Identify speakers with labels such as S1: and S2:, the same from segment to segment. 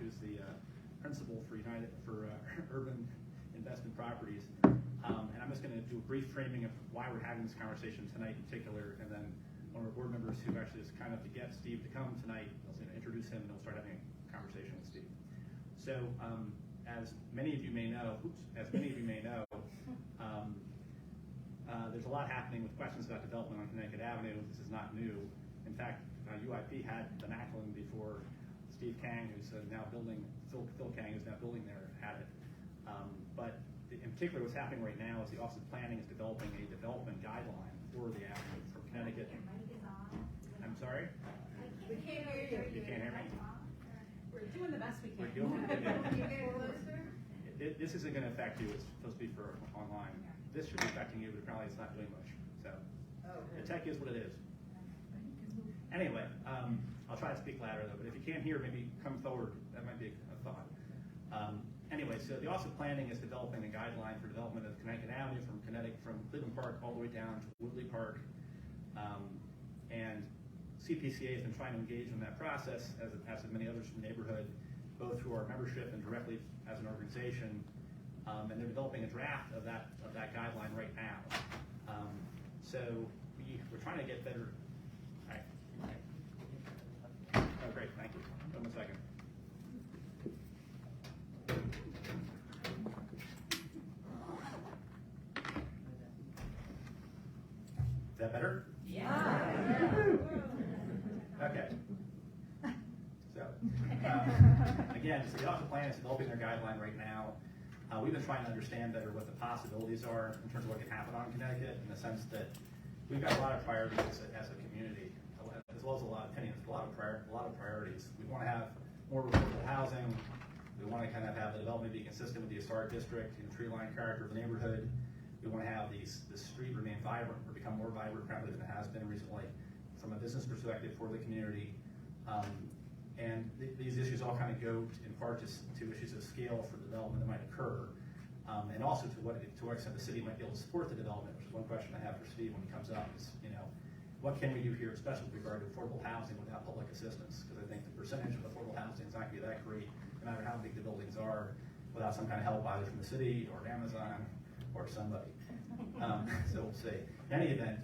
S1: who's the principal for Urban Investment Properties. And I'm just going to do a brief framing of why we're having this conversation tonight in particular, and then one of our board members who actually is kind of to get Steve to come tonight, I was going to introduce him and we'll start having a conversation with Steve. So as many of you may know, there's a lot happening with questions about development on Connecticut Avenue. This is not new. In fact, UIP had the Macklin before Steve Kang, who's now building, Phil Kang, who's now building there, had it. But in particular, what's happening right now is the Office of Planning is developing a development guideline for the avenue from Connecticut. I'm sorry?
S2: We can't hear you.
S1: You can't hear me?
S2: We're doing the best we can.
S1: We're doing it.
S2: Can you get closer?
S1: This isn't going to affect you. It's supposed to be for online. This should be affecting you, but apparently it's not doing much. So the tech is what it is. Anyway, I'll try to speak louder though, but if you can't hear, maybe come forward. That might be a thought. Anyway, so the Office of Planning is developing a guideline for development of Connecticut Avenue from Cleveland Park all the way down to Woodley Park. And CPCA has been trying to engage in that process, as have many others from the neighborhood, both through our membership and directly as an organization. And they're developing a draft of that guideline right now. So we're trying to get better. Right. Oh, great, thank you. Hold on a second. Is that better?
S2: Yeah.
S1: Okay. So, again, so the Office of Planning is developing their guideline right now. We've been trying to understand better what the possibilities are in terms of what can happen on Connecticut, in the sense that we've got a lot of priorities as a community, as well as a lot of opinions, a lot of priorities. We want to have more affordable housing. We want to kind of have the development be consistent with the historic district and tree-line character of the neighborhood. We want to have the street remain vibrant or become more vibrant probably than it has been recently from a business perspective for the community. And these issues all kind of go in part to issues of scale for development that might occur, and also to what extent the city might be able to support the development, which is one question I have for Steve when he comes up, is, what can we do here, especially with regard to affordable housing without public assistance? Because I think the percentage of affordable housing is not going to be that great, no matter how big the buildings are, without some kind of help either from the city or Amazon or somebody. So we'll see. In any event,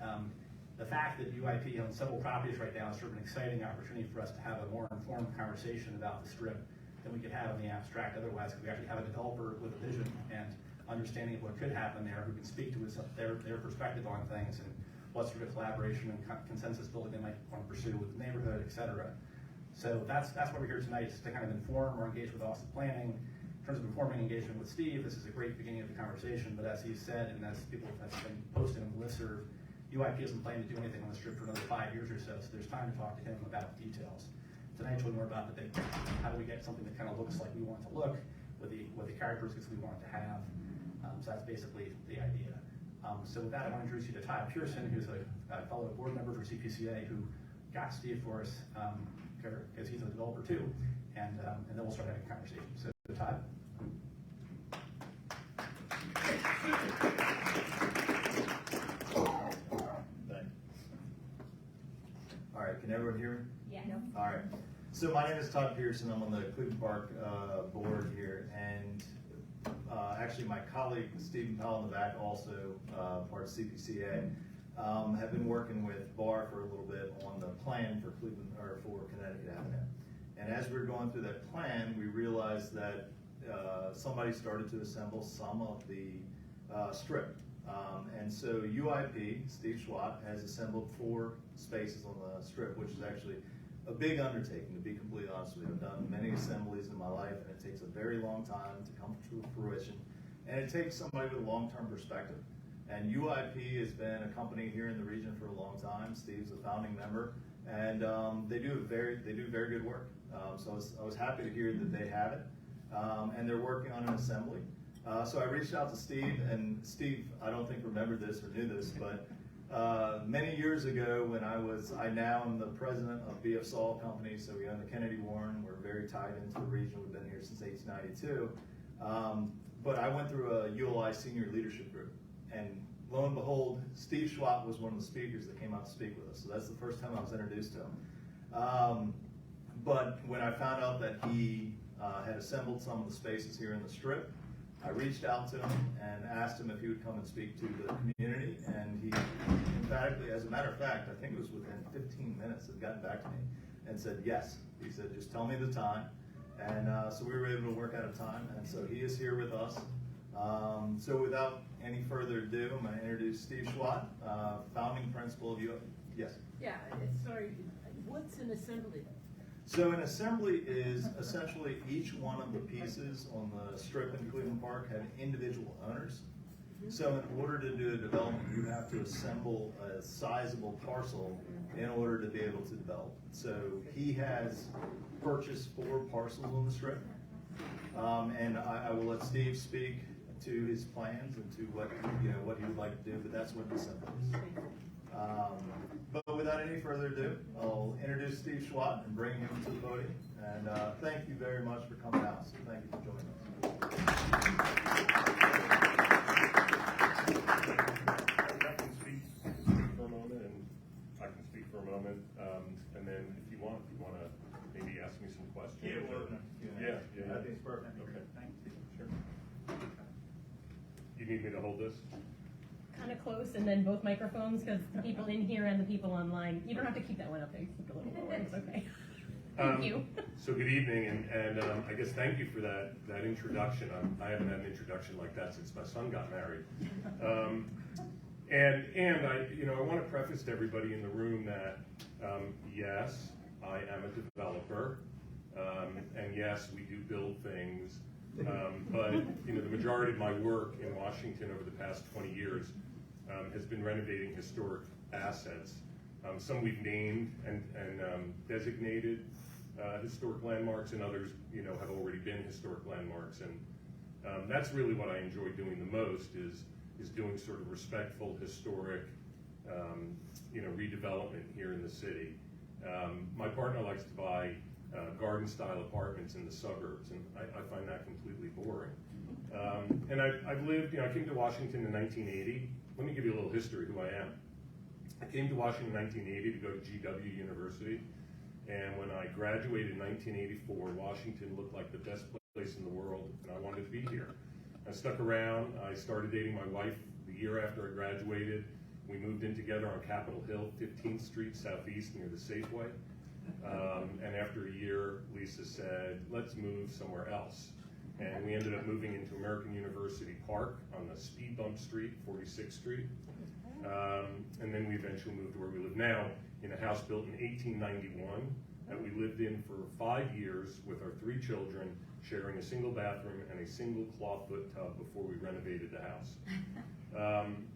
S1: the fact that UIP owns several properties right now is sort of an exciting opportunity for us to have a more informed conversation about the Strip than we could have in the abstract otherwise, because we actually have a developer with a vision and understanding of what could happen there, who can speak to us their perspective on things and what sort of collaboration and consensus building they might want to pursue with the neighborhood, et cetera. So that's why we're here tonight, just to kind of inform or engage with Office of Planning. In terms of informing engagement with Steve, this is a great beginning of the conversation, but as he said, and as people have been posting on the listserv, UIP isn't planning to do anything on the Strip for another 5 years or so there's time to talk to him about the details. Tonight's really more about the big picture. How do we get something that kind of looks like we want it to look, with the characteristics we want it to have? So that's basically the idea. So with that, I want to introduce you to Todd Pearson, who's a fellow board member for CPCA, who got Steve for us, because he's a developer too, and then we'll start having a conversation. So Todd.
S3: All right, can everyone hear me?
S2: Yeah.
S3: All right. So my name is Todd Pearson. I'm on the Cleveland Park board here, and actually my colleague Stephen Powell in the back, also part of CPCA, have been working with BAR for a little bit on the plan for Connecticut Avenue. And as we were going through that plan, we realized that somebody started to assemble some of the Strip. And so UIP, Steve Schwat, has assembled 4 spaces on the Strip, which is actually a big undertaking, to be completely honest with you. I've done many assemblies in my life, and it takes a very long time to come to fruition. And it takes somebody with a long-term perspective. And UIP has been a company here in the region for a long time. Steve's a founding member, and they do very good work. So I was happy to hear that they have it, and they're working on an assembly. So I reached out to Steve, and Steve, I don't think remembered this or knew this, but many years ago when I now am the president of BF Saul Company, so we own the Kennedy Warren. We're very tied into the region. We've been here since 1892. But I went through a ULI senior leadership group, and lo and behold, Steve Schwat was one of the speakers that came out to speak with us. So that's the first time I was introduced to him. But when I found out that he assembled some of the spaces here in the Strip. I reached out to him and asked him if he would come and speak to the community, and he emphatically, as a matter of fact, I think it was within 15 minutes, had gotten back to me and said yes. He said, just tell me the time. And so we were able to work out a time, and so he is here with us. So without any further ado, I'm going to introduce Steve Schwat, founding principal of Yes?
S4: Yeah, sorry, what's an assembly?
S3: So an assembly is essentially each one of the pieces on the Strip in Cleveland Park have individual owners. So in order to do a development, you have to assemble a sizable parcel in order to be able to develop. So he has purchased 4 parcels on the Strip. And I will let Steve speak to his plans and to what he would like to do, but that's what the assembly is. But without any further ado, I'll introduce Steve Schwat and bring him to the podium. And thank you very much for coming out. So thank you for joining us.
S5: I can speak for a moment, and I can speak for a moment, and then if you want to maybe ask me some questions. Yeah.
S3: I think it's perfect.
S5: Okay.
S1: Thank you.
S5: Sure. You need me to hold this?
S6: Kind of close, and then both microphones, because the people in here and the people online. You don't have to keep that one up there. You can keep it a little lower. It's okay. Thank you.
S5: So good evening, and I guess thank you for that introduction. I haven't had an introduction like that since my son got married. And I want to preface to everybody in the room that yes, I am a developer, and yes, we do build things. But the majority of my work in Washington over the past 20 years has been renovating historic assets. Some we've named and designated historic landmarks, and others have already been historic landmarks. And that's really what I enjoy doing the most is doing sort of respectful historic redevelopment here in the city. My partner likes to buy garden-style apartments in the suburbs, and I find that completely boring. And I've lived, I came to Washington in 1980. Let me give you a little history who I am. I came to Washington in 1980 to go to GW University, and when I graduated in 1984, Washington looked like the best place in the world, and I wanted to be here. I stuck around. I started dating my wife the year after I graduated. We moved in together on Capitol Hill, 15th Street Southeast near the Safeway. And after a year, Lisa said, let's move somewhere else. And we ended up moving into American University Park on the speed bump street, 46th Street. And then we eventually moved to where we live now in a house built in 1891 that we lived in for 5 years with our 3 children, sharing a single bathroom and a single clawfoot tub before we renovated the house.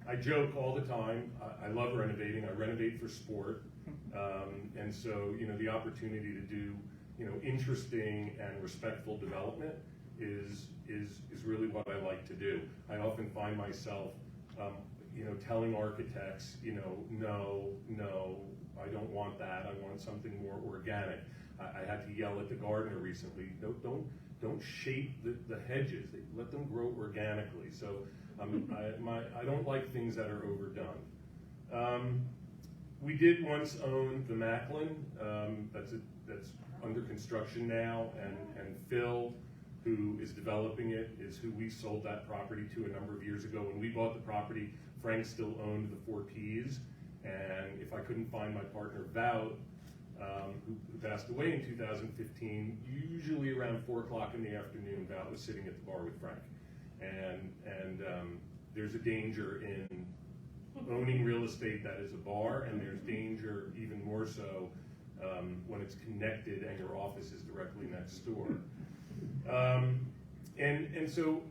S5: I joke all the time, I love renovating. I renovate for sport. And so, the opportunity to do, interesting and respectful development is really what I like to do. I often find myself, telling architects, no, I don't want that. I want something more organic. I had to yell at the gardener recently, don't shape the hedges. Let them grow organically. So I don't like things that are overdone. We did once own the Macklin, that's under construction now, and Phil, who is developing it, is who we sold that property to a number of years ago. When we bought the property, Frank still owned the 4 Ps, and if I couldn't find my partner, Vout, who passed away in 2015, usually around 4 o'clock in the afternoon, Vout was sitting at the bar with Frank. And there's a danger in owning real estate that is a bar, and there's danger even more so when it's connected and your office is directly next door. And so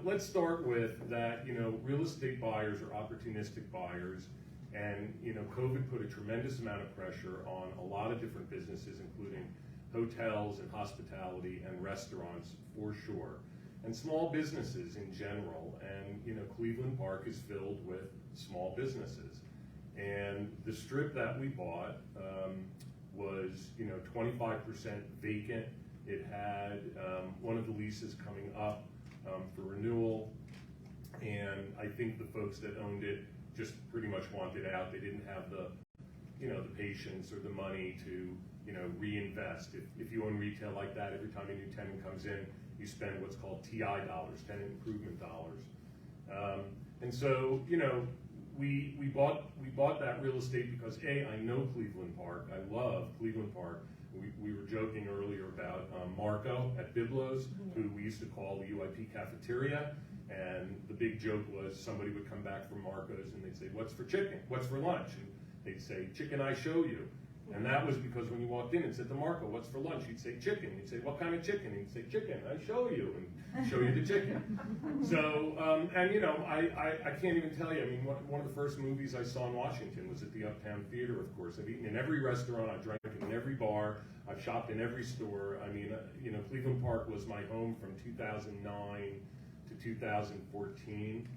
S5: let's start with that, real estate buyers are opportunistic buyers, and COVID put a tremendous amount of pressure on a lot of different businesses, including hotels and hospitality and restaurants for sure, and small businesses in general. And Cleveland Park is filled with small businesses, and the strip that we bought was 25% vacant. It had one of the leases coming up for renewal, and I think the folks that owned it just pretty much wanted out. They didn't have the the patience or the money to reinvest. If you own retail like that, every time a new tenant comes in, you spend what's called TI dollars, tenant improvement dollars. And so, we bought that real estate because I know Cleveland Park. I love Cleveland Park. We were joking earlier about Marco at Biblos, who we used to call the UIP cafeteria. And the big joke was somebody would come back from Marco's and they'd say, "What's for chicken? What's for lunch?" And they'd say, "Chicken, I show you." And that was because when you walked in and said to Marco, "What's for lunch?" He'd say, "Chicken." You'd say, "What kind of chicken?" He'd say, "Chicken, I show you," and show you the chicken. So, I can't even tell you, one of the first movies I saw in Washington was at the Uptown Theater, of course. I've eaten in every restaurant, I've drank in every bar, I've shopped in every store. Cleveland Park was my home from 2009 to 2014.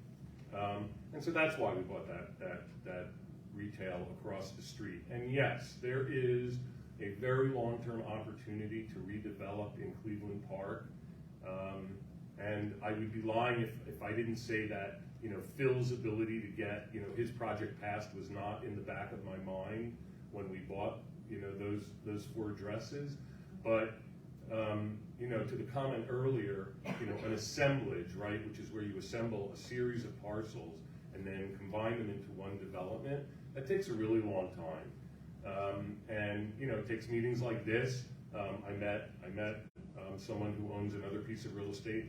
S5: And so that's why we bought that retail across the street. And yes, there is a very long-term opportunity to redevelop in Cleveland Park. And I would be lying if I didn't say that, Phil's ability to get, his project passed was not in the back of my mind when we bought, those 4 addresses. But, to the comment earlier, an assemblage, right, which is where you assemble a series of parcels and then combine them into one development, that takes a really long time. It takes meetings like this. I met someone who owns another piece of real estate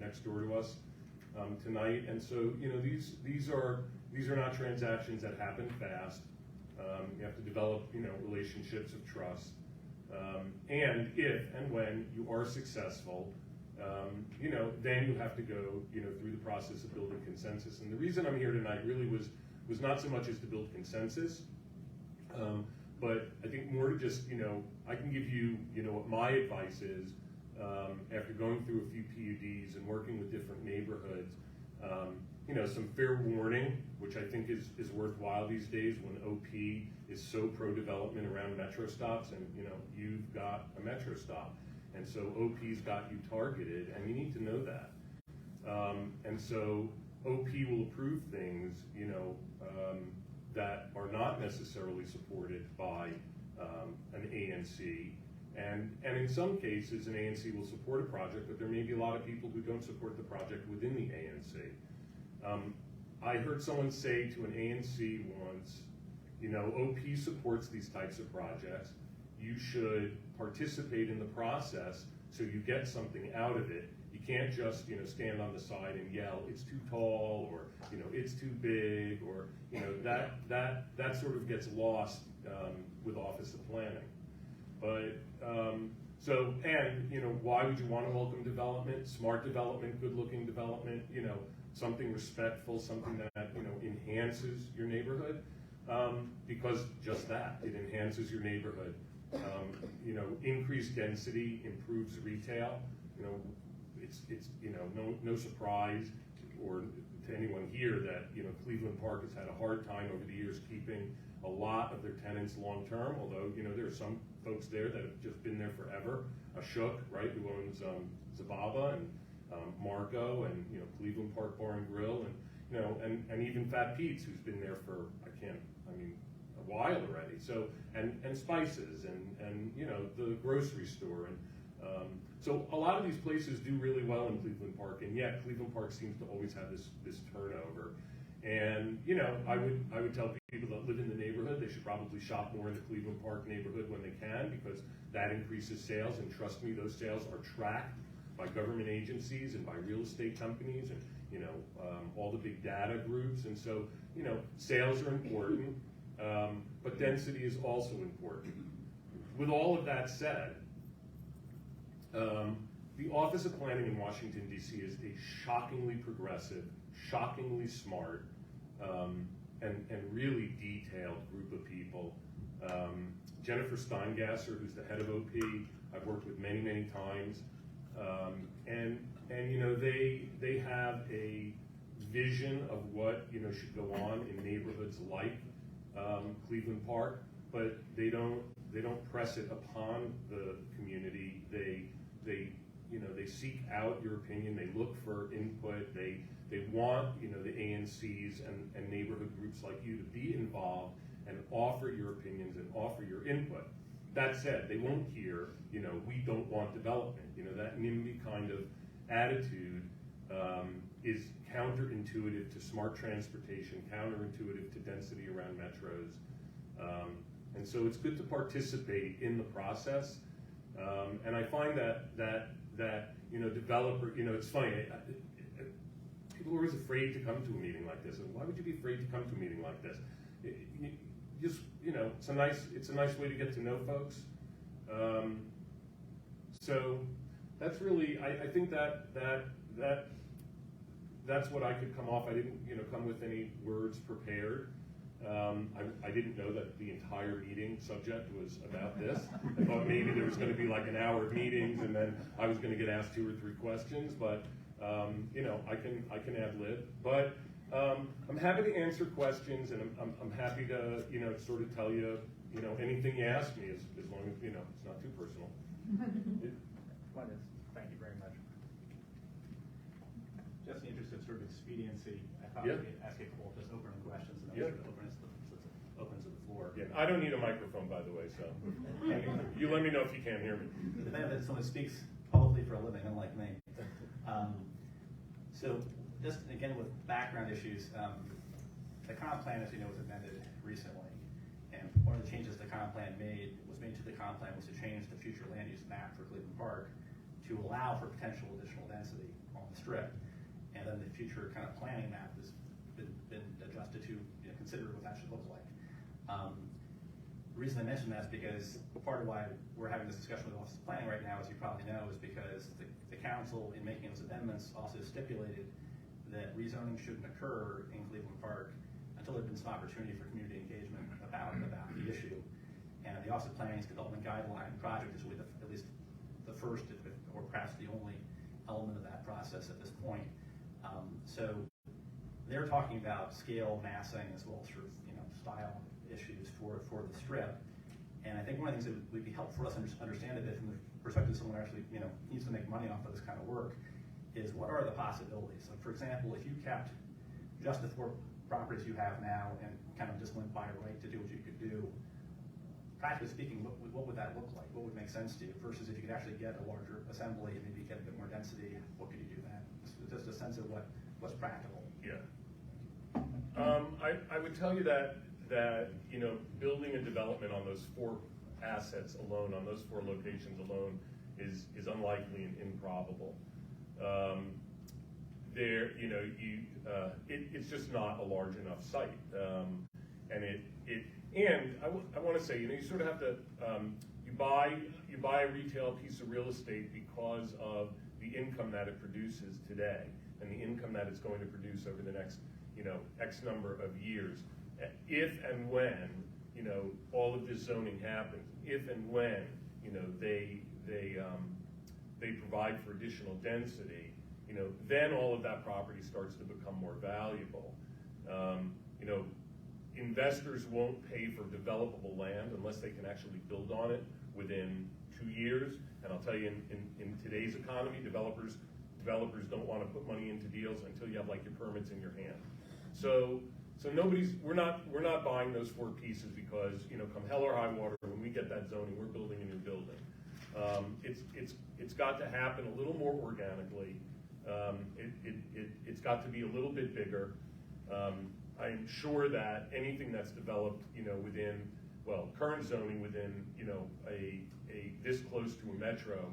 S5: next door to us tonight, and so these are not transactions that happen fast. You have to develop relationships of trust, and if and when you are successful, then you have to go through the process of building consensus. And the reason I'm here tonight really was not so much as to build consensus, but I think more to just, I can give you, what my advice is after going through a few PUDs and working with different neighborhoods, some fair warning, which I think is worthwhile these days when OP is so pro-development around metro stops, and you've got a metro stop. And so OP's got you targeted, and you need to know that. And so OP will approve things, that are not necessarily supported by an ANC. And in some cases, an ANC will support a project, but there may be a lot of people who don't support the project within the ANC. I heard someone say to an ANC once, OP supports these types of projects. You should participate in the process so you get something out of it. You can't just, stand on the side and yell, "It's too tall," or, "It's too big," or, that sort of gets lost with Office of Planning. But, why would you want to welcome development? Smart development, good-looking development, something respectful, something that, enhances your neighborhood. Because just that, it enhances your neighborhood. Increased density improves retail. It's no surprise or to anyone here that Cleveland Park has had a hard time over the years keeping a lot of their tenants long term. Although there are some folks there that have just been there forever. Ashok, right, who owns Zababa and Marco and Cleveland Park Bar and Grill and even Fat Pete's, who's been there for a while already. So and Spices and the grocery store and so a lot of these places do really well in Cleveland Park, and yet Cleveland Park seems to always have this turnover. And I would tell people that live in the neighborhood they should probably shop more in the Cleveland Park neighborhood when they can, because that increases sales. And trust me, those sales are tracked by government agencies and by real estate companies and all the big data groups. And so sales are important, but density is also important. With all of that said, the Office of Planning in Washington, D.C. is a shockingly progressive, shockingly smart, and really detailed group of people. Jennifer Steingasser, who's the head of OP, I've worked with many, many times. And they have a vision of what should go on in neighborhoods like Cleveland Park, but they don't press it upon the community. They seek out your opinion. They look for input. They want the ANCs and neighborhood groups like you to be involved and offer your opinions and offer your input. That said, they won't hear, we don't want development. That NIMBY kind of attitude is counterintuitive to smart transportation, counterintuitive to density around metros. And so it's good to participate in the process. And I find that developer, it's funny, people are always afraid to come to a meeting like this. And why would you be afraid to come to a meeting like this? It's a nice way to get to know folks. So that's really, I think that's what I could come off. I didn't, come with any words prepared. I didn't know that the entire meeting subject was about this. I thought maybe there was going to be like an hour of meetings, and then I was going to get asked 2 or 3 questions. But I can ad lib. But I'm happy to answer questions, and I'm happy to sort of tell you anything you ask me, as long as it's not too personal.
S1: Thank you very much. Just in the interest of sort of expediency, I thought
S5: Yeah.
S1: we could ask a couple of just opening questions, and then
S5: Yeah.
S1: sort of open to the floor.
S5: Yeah, I don't need a microphone, by the way, so you let me know if you can't hear me.
S1: The benefit that someone speaks publicly for a living, unlike me. So just again with background issues, the comp plan, as you know, was amended recently, and one of the changes the comp plan was made to the comp plan was to change the future land use map for Cleveland Park to allow for potential additional density on the strip, and then the future kind of planning map has been adjusted to consider what that should look like. The reason I mention that is because part of why we're having this discussion with the Office of Planning right now, as you probably know, is because the council, in making those amendments, also stipulated that rezoning shouldn't occur in Cleveland Park until there's been some opportunity for community engagement about the issue. And the Office of Planning's development guideline project is really at least the first, or perhaps the only element of that process at this point. So they're talking about scale, massing, as well as sort of style issues for the strip. And I think one of the things that would be helpful for us to understand a bit from the perspective of someone who actually needs to make money off of this kind of work is what are the possibilities. Like, for example, if you kept just the 4 properties you have now and kind of just went by right to do what you could do, practically speaking, what would that look like? What would make sense to you? Versus if you could actually get a larger assembly and maybe get a bit more density, what could you do then? Just a sense of what's practical.
S5: Yeah. I would tell you that building a development on those 4 assets alone, on those 4 locations alone, is unlikely and improbable. It's just not a large enough site, and I want to say, you sort of have to you buy a retail piece of real estate because of the income that it produces today and the income that it's going to produce over the next X number of years. If and when all of this zoning happens, if and when they provide for additional density, then all of that property starts to become more valuable. Investors won't pay for developable land unless they can actually build on it within 2 years. And I'll tell you, in today's economy, developers don't want to put money into deals until you have like your permits in your hand. So we're not buying those 4 pieces because come hell or high water, when we get that zoning, we're building a new building. It's got to happen a little more organically. It's got to be a little bit bigger. I'm sure that anything that's developed, within, current zoning within, a this close to a metro,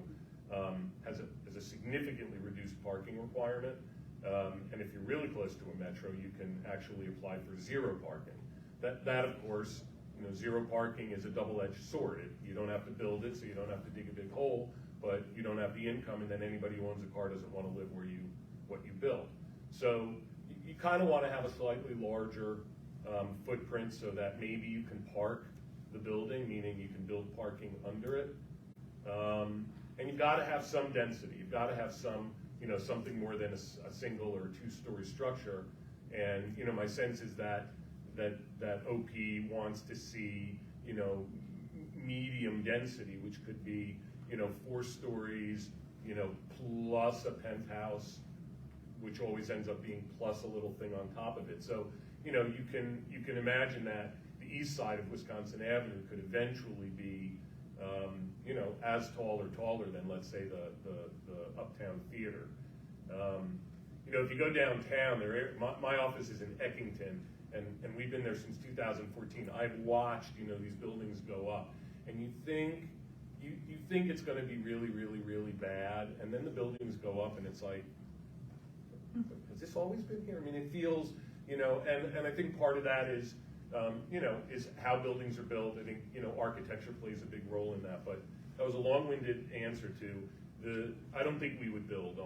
S5: has a significantly reduced parking requirement. And if you're really close to a metro, you can actually apply for 0 parking. That of course, zero parking is a double-edged sword. You don't have to build it, so you don't have to dig a big hole, but you don't have the income, and then anybody who owns a car doesn't want to live where what you build. So you kind of want to have a slightly larger footprint so that maybe you can park the building, meaning you can build parking under it. And you've got to have some density. You've got to have some, something more than a single or 2-story structure. And my sense is that OP wants to see medium density, which could be 4 stories, plus a penthouse, which always ends up being plus a little thing on top of it. So you can imagine that the east side of Wisconsin Avenue could eventually be you know, as tall or taller than, let's say, the Uptown Theater. You know, if you go downtown, my office is in Eckington, and we've been there since 2014. I've watched, you know, these buildings go up, and you think it's going to be really, really, really bad, and then the buildings go up, and it's like, has this always been here? I mean, it feels, you know, and I think part of that is, you know, is how buildings are built. I think, you know, architecture plays a big role in that, but that was a long-winded answer to I don't think we would build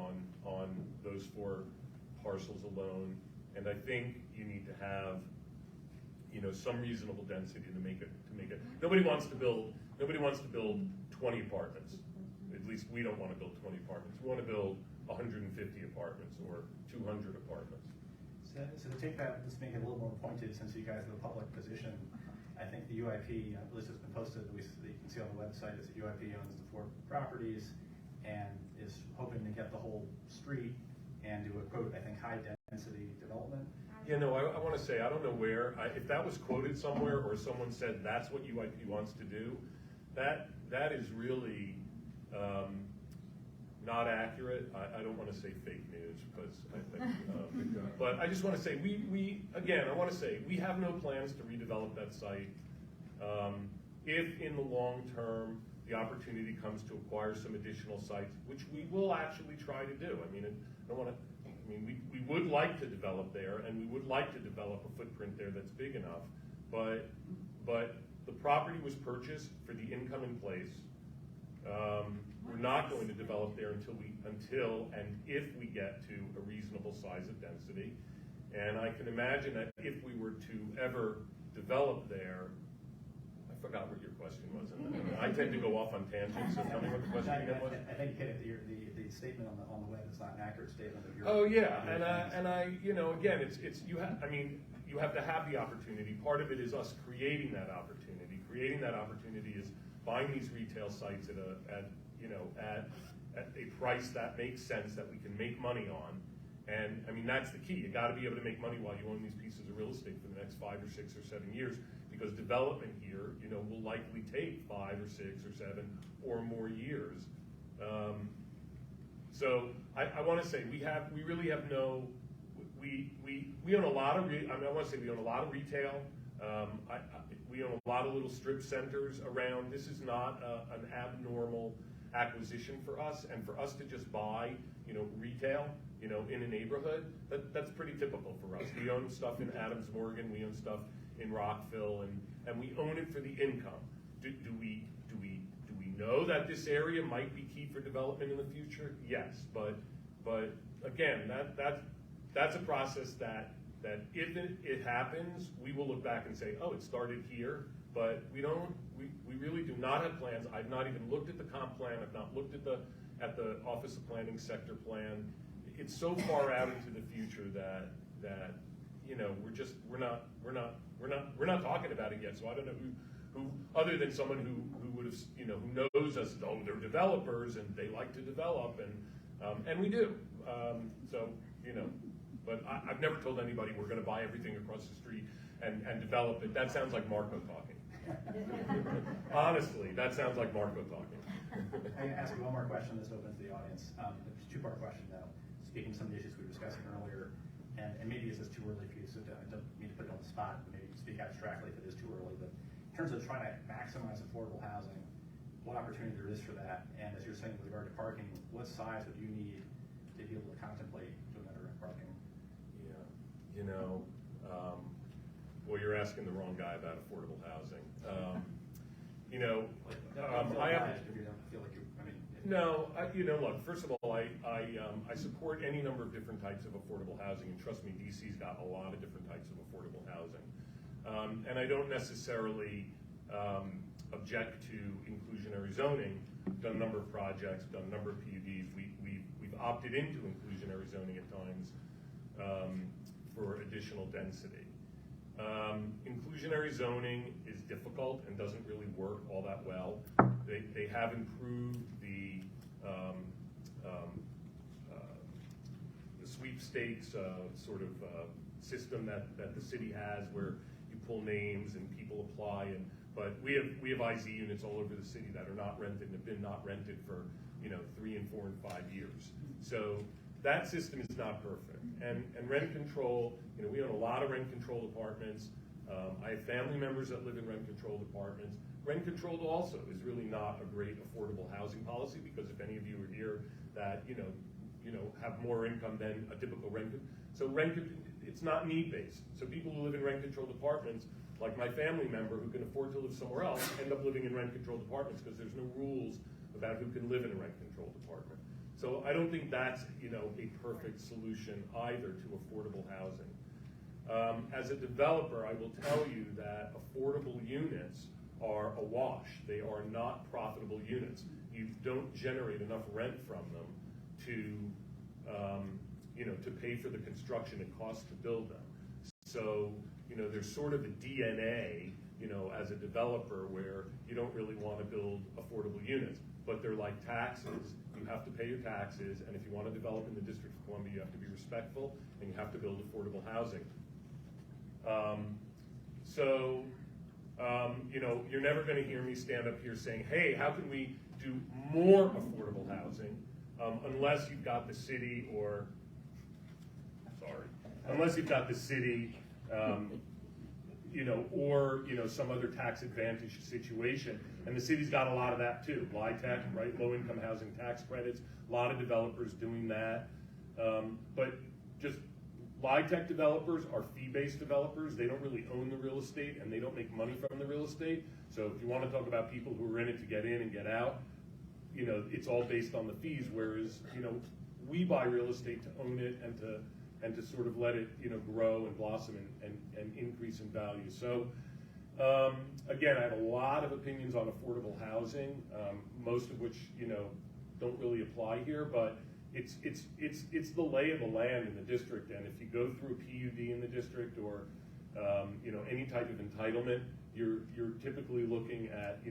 S5: on those 4 parcels alone, and I think you need to have, you know, some reasonable density to make it. Nobody wants to build 20 apartments. At least we don't want to build 20 apartments. We want to build 150 apartments or 200 apartments.
S1: So to take that, just make it a little more pointed, since you guys have a public position, I think the UIP, at least it's been posted, at least that you can see on the website, is that UIP owns the 4 properties and is hoping to get the whole street and do a quote, I think, high density development.
S5: You know, I want to say, I don't know where, if that was quoted somewhere or someone said that's what UIP wants to do, that is really not accurate. I don't want to say fake news, because but I just want to say, I want to say, we have no plans to redevelop that site. If in the long term, the opportunity comes to acquire some additional sites, which we will actually try to do. I mean, we would like to develop there, and we would like to develop a footprint there that's big enough, but the property was purchased for the income in place. We're not going to develop there until and if we get to a reasonable size of density. And I can imagine that if we were to ever develop there, I forgot what your question was. I tend to go off on tangents, so tell me what the question again was.
S1: I think you hit it. The statement on the web is not an accurate statement of your.
S5: Oh yeah, and I you know, again, you have to have the opportunity. Part of it is us creating that opportunity. Creating that opportunity is buying these retail sites at a price that makes sense, that we can make money on. And I mean, that's the key. You got to be able to make money while you own these pieces of real estate for the next 5 or 6 or 7 years, because development here, you know, will likely take 5 or 6 or 7 or more years. So I want to say we really have no. We own a lot of. I want to say we own a lot of retail. We own a lot of little strip centers around. This is not an abnormal acquisition for us, and for us to just buy, you know, retail, you know, in a neighborhood, that's pretty typical for us. We own stuff in Adams Morgan, we own stuff in Rockville, and we own it for the income. Do we know that this area might be key for development in the future? Yes, but again, that's a process that if it happens, we will look back and say, oh, it started here, but we really do not have plans. I've not even looked at the comp plan. I've not looked at the Office of Planning sector plan. It's so far out into the future that you know, we're not talking about it yet. So I don't know who other than someone who would have, you know, who knows us. Oh, they're developers and they like to develop, and we do. So you know. But I've never told anybody we're going to buy everything across the street and develop it. That sounds like Marco talking. Honestly, that sounds like Marco talking.
S1: I can ask you one more question. This opens to the audience. It's a 2-part question, though. Speaking of some of the issues we were discussing earlier, and maybe this is too early for you, so I don't mean to put it on the spot, but maybe speak abstractly if it is too early. But in terms of trying to maximize affordable housing, what opportunity there is for that, and as you're saying with regard to parking, what size would you need to be able to contemplate doing that around parking?
S5: You know, well, you're asking the wrong guy about affordable housing. You know, I have.
S1: If you don't feel like you're, I mean.
S5: No, you know, look. First of all, I support any number of different types of affordable housing, and trust me, DC's got a lot of different types of affordable housing. And I don't necessarily object to inclusionary zoning. Done a number of projects, done a number of PUDs. We've opted into inclusionary zoning at times. For additional density. Inclusionary zoning is difficult and doesn't really work all that well. They have improved the sweepstakes sort of system that the city has, where you pull names and people apply, But we have IZ units all over the city that are not rented, and have been not rented for, 3 and 4 and 5 years. So that system is not perfect. And rent control, we own a lot of rent controlled apartments. I have family members that live in rent controlled apartments. Rent controlled also is really not a great affordable housing policy, because if any of you are here that, have more income than a typical so it's not need-based. So people who live in rent-controlled apartments, like my family member who can afford to live somewhere else, end up living in rent-controlled apartments because there's no rules about who can live in a rent-controlled apartment. So I don't think that's, a perfect solution either to affordable housing. As a developer, I will tell you that affordable units are a wash. They are not profitable units. You don't generate enough rent from them to pay for the construction it costs to build them. So, there's sort of a DNA, as a developer, where you don't really want to build affordable units, but they're like taxes. You have to pay your taxes, and if you want to develop in the District of Columbia, you have to be respectful, and you have to build affordable housing. You're never going to hear me stand up here saying, hey, how can we do more affordable housing, unless you've got the city or some other tax advantage situation. And the city's got a lot of that too. LIHTC, right? Low income housing tax credits. A lot of developers doing that. But just LIHTC developers are fee-based developers. They don't really own the real estate, and they don't make money from the real estate. So if you want to talk about people who are in it to get in and get out, it's all based on the fees. Whereas, we buy real estate to own it and to sort of let it, grow and blossom and increase in value. So, again, I have a lot of opinions on affordable housing, most of which, don't really apply here, but it's the lay of the land in the district. And if you go through a PUD in the district or, any type of entitlement, you're typically looking at,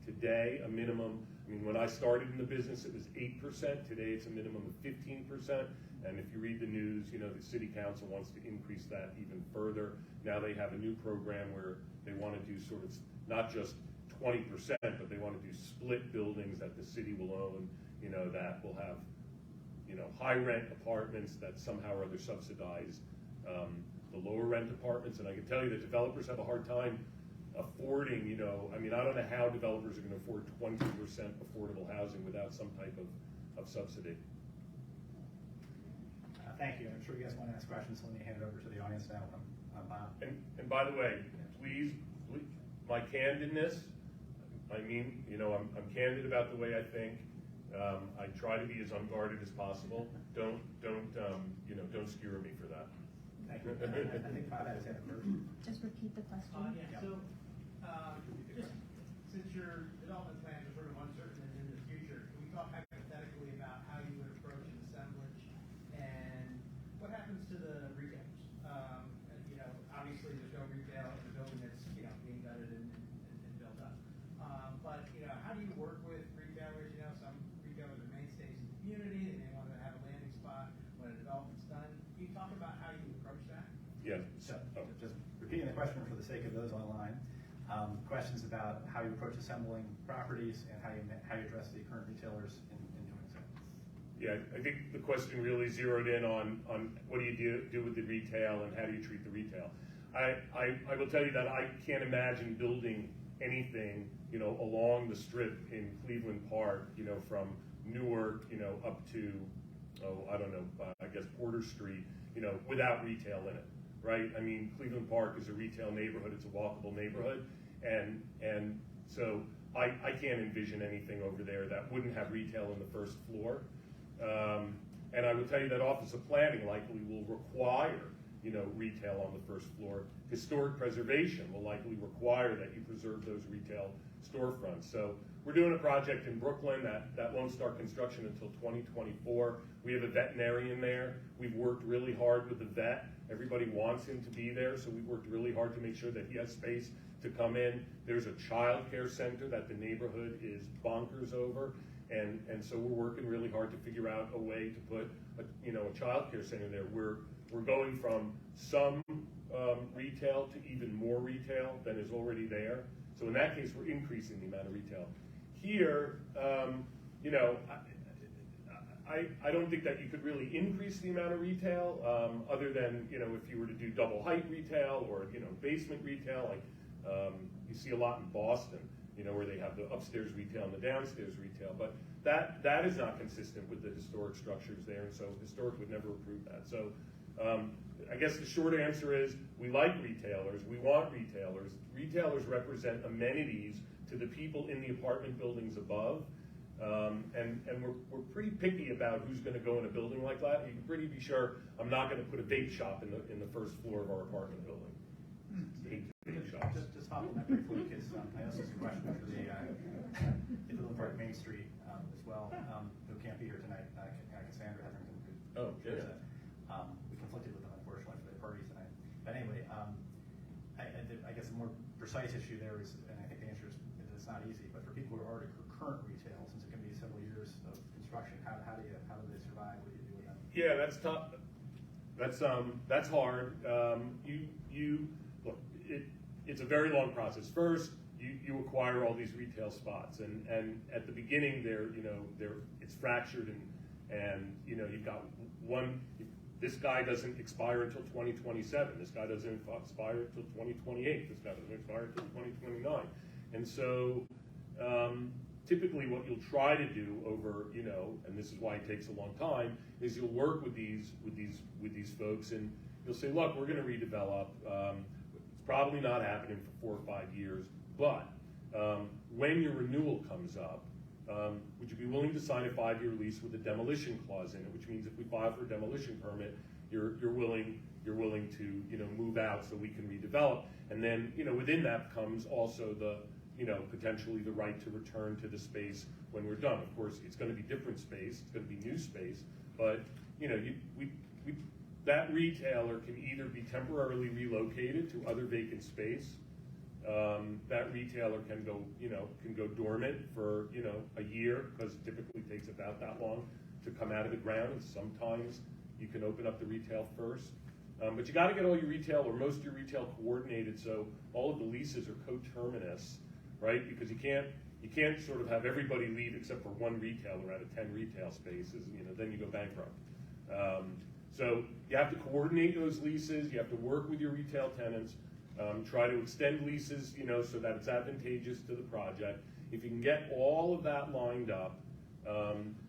S5: today a minimum. I mean, when I started in the business, it was 8%. Today, it's a minimum of 15%. And if you read the news, the city council wants to increase that even further. Now they have a new program where they want to do sort of not just 20%, but they want to do split buildings that the city will own, that will have, high rent apartments that somehow or other subsidize the lower rent apartments. And I can tell you that developers have a hard time affording, I don't know how developers are going to afford 20% affordable housing without some type of subsidy.
S1: Thank you. I'm sure you guys want to ask questions, so let me hand it over to the audience now.
S5: And by the way, please, my candidness, I'm candid about the way I think. I try to be as unguarded as possible. Don't skewer me for that.
S1: Thank you. I think Bob had his hand up first.
S7: Just repeat the question.
S8: Just since your development plans are sort of uncertain and in the future, can we talk hypothetically about how you would approach an assemblage and what happens to the retailers? Obviously there's no retail in the building that's being gutted and built up. But how do you work with retailers? Some retailers are mainstays in the community. They may want to have a landing spot when a development's done. Can you talk about how you approach that?
S5: Yeah.
S1: So, just repeating the question for the sake of those online. Questions about how you approach assembling properties and how you address the current retailers in doing so.
S5: Yeah, I think the question really zeroed in on what do you do with the retail and how do you treat the retail. I will tell you that I can't imagine building anything, along the strip in Cleveland Park, from Newark, up to, I guess Porter Street, without retail in it, right? I mean, Cleveland Park is a retail neighborhood, it's a walkable neighborhood, and so I can't envision anything over there that wouldn't have retail on the first floor. And I would tell you that Office of Planning likely will require, retail on the first floor. Historic preservation will likely require that you preserve those retail storefronts. So we're doing a project in Brooklyn that won't start construction until 2024. We have a veterinarian there. We've worked really hard with the vet. Everybody wants him to be there, so we've worked really hard to make sure that he has space to come in. There's a child care center that the neighborhood is bonkers over, and so we're working really hard to figure out a way to put a child care center there. We're going from some retail to even more retail than is already there. So in that case, we're increasing the amount of retail. Here, you know, I don't think that you could really increase the amount of retail, other than, you know, if you were to do double height retail or, you know, basement retail, like you see a lot in Boston, you know, where they have the upstairs retail and the downstairs retail, but that is not consistent with the historic structures there, and so historic would never approve that. So I guess the short answer is we like retailers, we want retailers. Retailers represent amenities to the people in the apartment buildings above. And we're pretty picky about who's going to go in a building like that. You can pretty be sure I'm not going to put a vape shop in the first floor of our apartment building. Hate vape shops.
S1: Just following that briefly, because I also have some questions for the Cleveland Park Main Street as well, who can't be here tonight, Cassandra Hetherington, who
S5: Oh, yeah.
S1: chairs it. We conflicted with them, unfortunately, for their party tonight. But anyway, I guess a more precise issue there is, and I think the answer is it's not easy, but for people who are already current retail, since it can be several years of construction, how do they survive? What do you do with them?
S5: Yeah, that's tough. That's hard. Look, it's a very long process. First, you acquire all these retail spots, and at the beginning, it's fractured, and you know, you've got one. This guy doesn't expire until 2027. This guy doesn't expire until 2028. This guy doesn't expire until 2029. And so, typically what you'll try to do over, you know, and this is why it takes a long time, is you'll work with these folks, and you'll say, look, we're going to redevelop. It's probably not happening for 4 or 5 years, but when your renewal comes up, would you be willing to sign a 5-year lease with a demolition clause in it? Which means if we file for a demolition permit, you're willing to, you know, move out so we can redevelop. And then, you know, within that comes also the, you know, potentially the right to return to the space when we're done. Of course, it's going to be different space, it's going to be new space, but you know, that retailer can either be temporarily relocated to other vacant space. That retailer can go dormant for, you know, a year, because it typically takes about that long to come out of the ground, and sometimes you can open up the retail first. But you got to get all your retail, or most of your retail, coordinated so all of the leases are coterminous, right? Because you can't sort of have everybody leave except for one retailer out of 10 retail spaces, you know, then you go bankrupt. So you have to coordinate those leases, you have to work with your retail tenants, try to extend leases, you know, so that it's advantageous to the project. If you can get all of that lined up,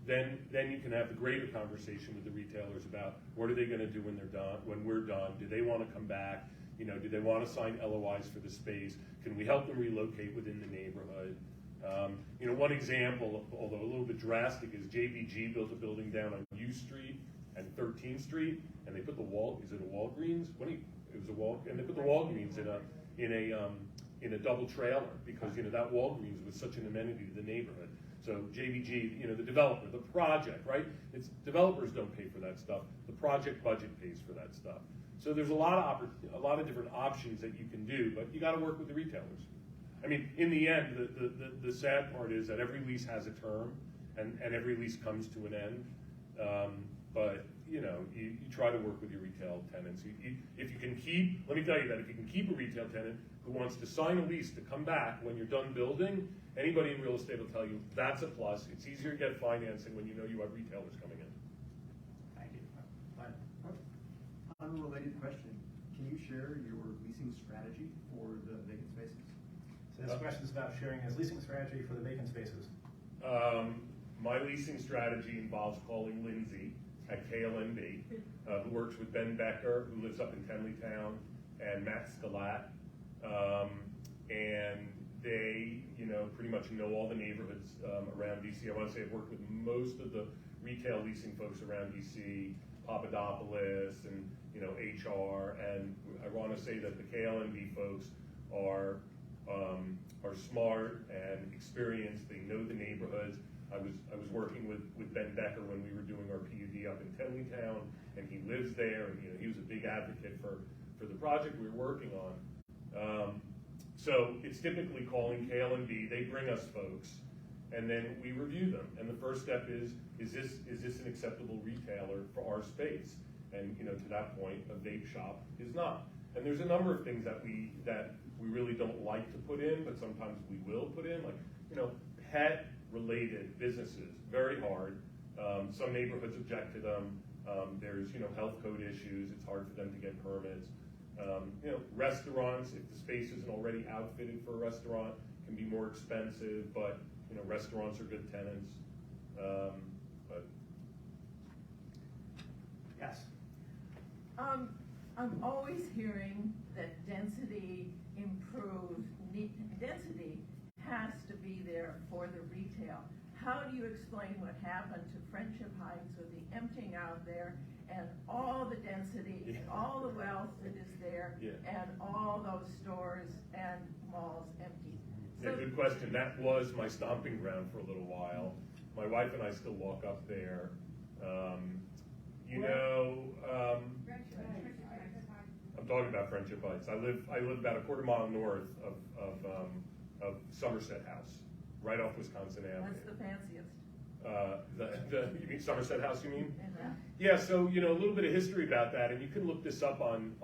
S5: then you can have the greater conversation with the retailers about what are they going to do when they're done, when we're done. Do they want to come back? You know, do they want to sign LOIs for the space? Can we help them relocate within the neighborhood? You know, one example, although a little bit drastic, is JBG built a building down on U Street and 13th Street, and they put the is it a Walgreens? It was and they put the Walgreens in a double trailer, because, you know, that Walgreens was such an amenity to the neighborhood. So JBG, you know, the developer, the project, right? It's developers don't pay for that stuff. The project budget pays for that stuff. So there's a lot of different options that you can do, but you got to work with the retailers. I mean, in the end, the sad part is that every lease has a term, and every lease comes to an end. But you know, you try to work with your retail tenants. If you can keep, let me tell you that if you can keep a retail tenant who wants to sign a lease to come back when you're done building, anybody in real estate will tell you that's a plus. It's easier to get financing when you know you have retailers coming in.
S1: Thank you. Glenn?
S7: Unrelated question. Can you share your leasing strategy for the vacant spaces?
S1: So this question is about sharing his leasing strategy for the vacant spaces.
S5: My leasing strategy involves calling Lindsay at KLNB, who works with Ben Becker, who lives up in Tenleytown, and Matt Scalat. And they, you know, pretty much know all the neighborhoods around DC. I want to say I've worked with most of the retail leasing folks around DC, Papadopoulos, and, you know, HR. And I want to say that the KLNB folks are smart and experienced. They know the neighborhoods. I was working with Ben Becker when we were doing our PUD up in Tenleytown, and he lives there, and, you know, he was a big advocate for the project we were working on. So it's typically calling KLNB, they bring us folks, and then we review them. And the first step is this an acceptable retailer for our space? And, you know, to that point, a vape shop is not. And there's a number of things that we really don't like to put in, but sometimes we will put in, like, pet-related businesses, very hard. Some neighborhoods object to them. There's, health code issues. It's hard for them to get permits. Restaurants, if the space isn't already outfitted for a restaurant, can be more expensive, but, restaurants are good tenants. But
S1: Yes.
S9: I'm always hearing that density improves, density has to be there for the retail. How do you explain what happened to Friendship Heights with the emptying out there and all the density, and all the wealth that is there, and all those stores and malls empty?
S5: Yeah, good question. That was my stomping ground for a little while. My wife and I still walk up there. I'm talking about Friendship Heights. I live about a quarter mile north of Somerset House, right off Wisconsin Avenue.
S9: That's the fanciest.
S5: You mean Somerset House? You mean?
S9: Yeah.
S5: Yeah. So a little bit of history about that, and you can look this up on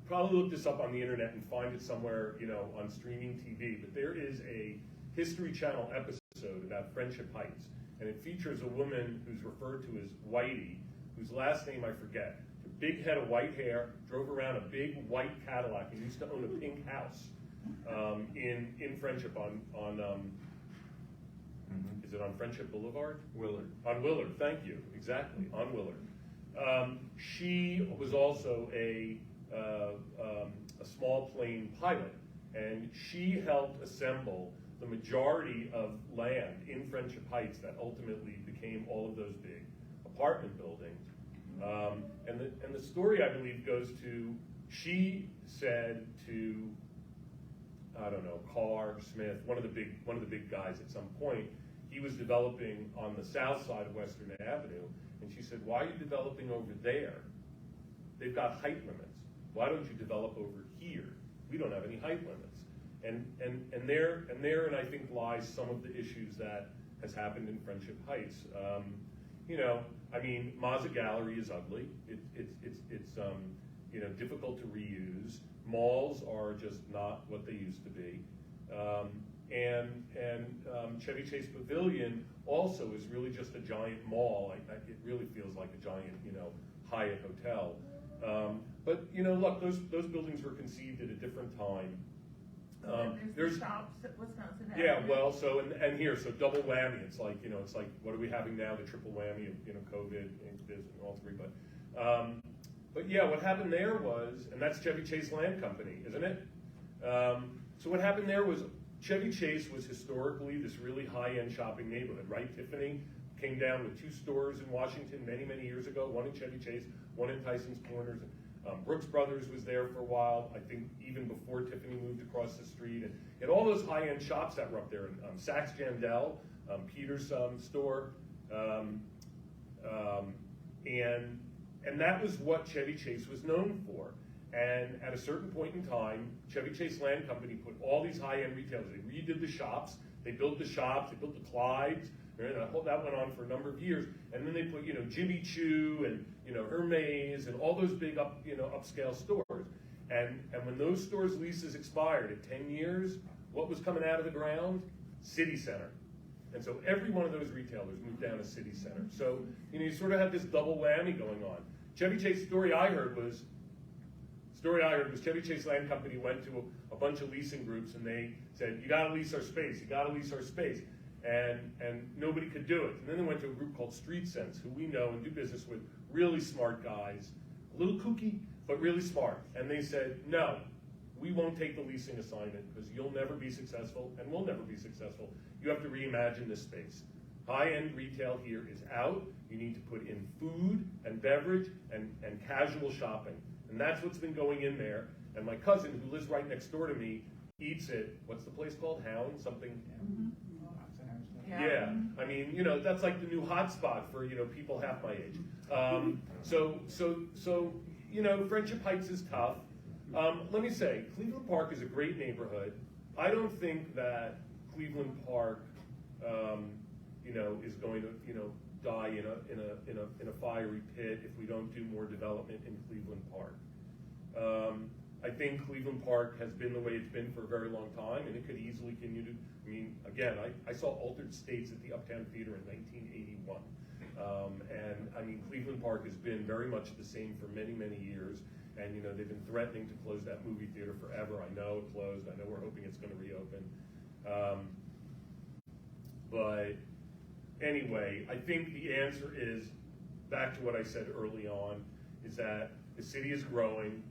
S5: probably look this up on the internet and find it somewhere on streaming TV. But there is a History Channel episode about Friendship Heights, and it features a woman who's referred to as Whitey, whose last name I forget. A big head of white hair, drove around a big white Cadillac, and used to own a pink house in Friendship on is it on Friendship Boulevard?
S3: Willard.
S5: On Willard, thank you, exactly, on Willard. She was also a small plane pilot, and she helped assemble the majority of land in Friendship Heights that ultimately became all of those big apartment buildings. And the story, I believe, goes to, she said to, I don't know, Carr, Smith, one of the big guys at some point, he was developing on the south side of Western Avenue, and she said, "Why are you developing over there? They've got height limits. Why don't you develop over here? We don't have any height limits." And therein I think lies some of the issues that has happened in Friendship Heights. Mazza Gallery is ugly. It's difficult to reuse. Malls are just not what they used to be. Chevy Chase Pavilion also is really just a giant mall. It really feels like a giant, Hyatt hotel. But look, those buildings were conceived at a different time.
S9: There's shops at Wisconsin Avenue.
S5: Yeah, well, so and here, so double whammy. It's like what are we having now? The triple whammy of COVID and this and all three. But yeah, what happened there was, and that's Chevy Chase Land Company, isn't it? So what happened there was Chevy Chase was historically this really high-end shopping neighborhood, right? Tiffany came down with 2 stores in Washington many, many years ago, one in Chevy Chase, one in Tyson's Corners. Brooks Brothers was there for a while, I think even before Tiffany moved across the street. And you had all those high-end shops that were up there, Saks Jandel, Peter's store, and that was what Chevy Chase was known for. And at a certain point in time, Chevy Chase Land Company put all these high-end retailers. They redid the shops. They built the shops. They built the Clydes. And that went on for a number of years. And then they put, Jimmy Choo and Hermes and all those big upscale stores. And when those stores' leases expired at 10 years, what was coming out of the ground? City Center. And so every one of those retailers moved down to City Center. So you sort of have this double whammy going on. Chevy Chase story I heard was Chevy Chase Land Company went to a bunch of leasing groups and they said, "You got to lease our space. You got to lease our space." And nobody could do it. And then they went to a group called Street Sense, who we know and do business with, really smart guys, a little kooky, but really smart. And they said, "No, we won't take the leasing assignment because you'll never be successful and we'll never be successful. You have to reimagine this space. High-end retail here is out. You need to put in food and beverage and casual shopping." And that's what's been going in there. And my cousin, who lives right next door to me, eats at, what's the place called? Hound? Something?
S9: Mm-hmm.
S5: Yeah. That's like the new hotspot for, people half my age. Friendship Heights is tough. Let me say, Cleveland Park is a great neighborhood. I don't think that Cleveland Park, is going to, die in a fiery pit if we don't do more development in Cleveland Park. I think Cleveland Park has been the way it's been for a very long time, and it could easily continue to, I mean, again, I saw Altered States at the Uptown Theater in 1981. And I mean, Cleveland Park has been very much the same for many, many years. And you know, they've been threatening to close that movie theater forever. I know it closed. I know we're hoping it's going to reopen. But anyway, I think the answer is, back to what I said early on, is that the city is growing.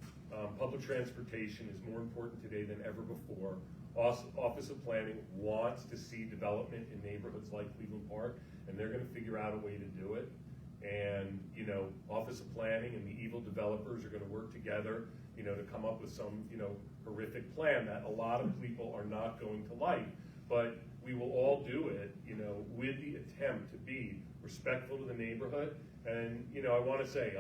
S5: Public transportation is more important today than ever before. Office of Planning wants to see development in neighborhoods like Cleveland Park, and they're going to figure out a way to do it. And you know, Office of Planning and the evil developers are going to work together, you know, to come up with some, you know, horrific plan that a lot of people are not going to like. But we will all do it, you know, with the attempt to be respectful to the neighborhood. And you know, I want to say,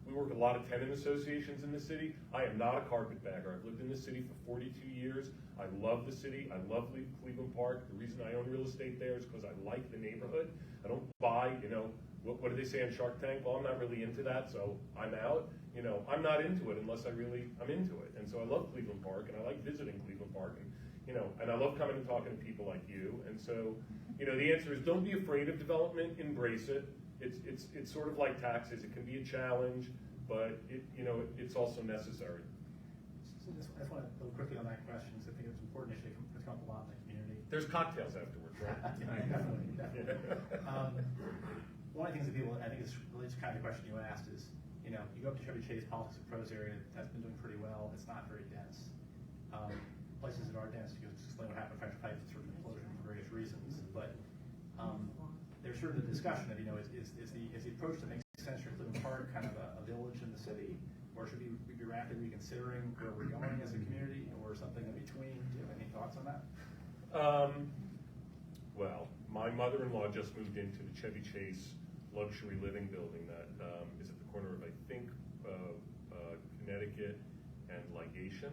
S5: we work with a lot of tenant associations in the city. I am not a carpetbagger. I've lived in the city for 42 years. I love the city. I love Cleveland Park. The reason I own real estate there is because I like the neighborhood. I don't buy, you know, what do they say on Shark Tank? Well, I'm not really into that, so I'm out. You know, I'm not into it unless I'm into it. And so I love Cleveland Park, and I like visiting Cleveland Park, and you know, and I love coming and talking to people like you. And so, you know, the answer is don't be afraid of development. Embrace it. It's sort of like taxes. It can be a challenge, but you know, it's also necessary.
S1: So I just want to go quickly on that question, because I think it's an important issue that's come up a lot in the community.
S5: There's cocktails afterwards, right?
S1: Definitely. One of the things that people, I think is really just kind of the question you asked is, you know, you go up to Chevy Chase, Politics and Prose area, that's been doing pretty well. It's not very dense. Places that are dense, you can explain what happened to French Pike, sort of implosion for various reasons. But there's sort of the discussion of, you know, is the approach that makes sense for Cleveland Park kind of a village in the city, or should we be rapidly reconsidering where we're going as a community, or something in between? Do you have any thoughts on that?
S5: Well, my mother-in-law just moved into the Chevy Chase luxury living building that is at the corner of, I think, Connecticut and Ligation.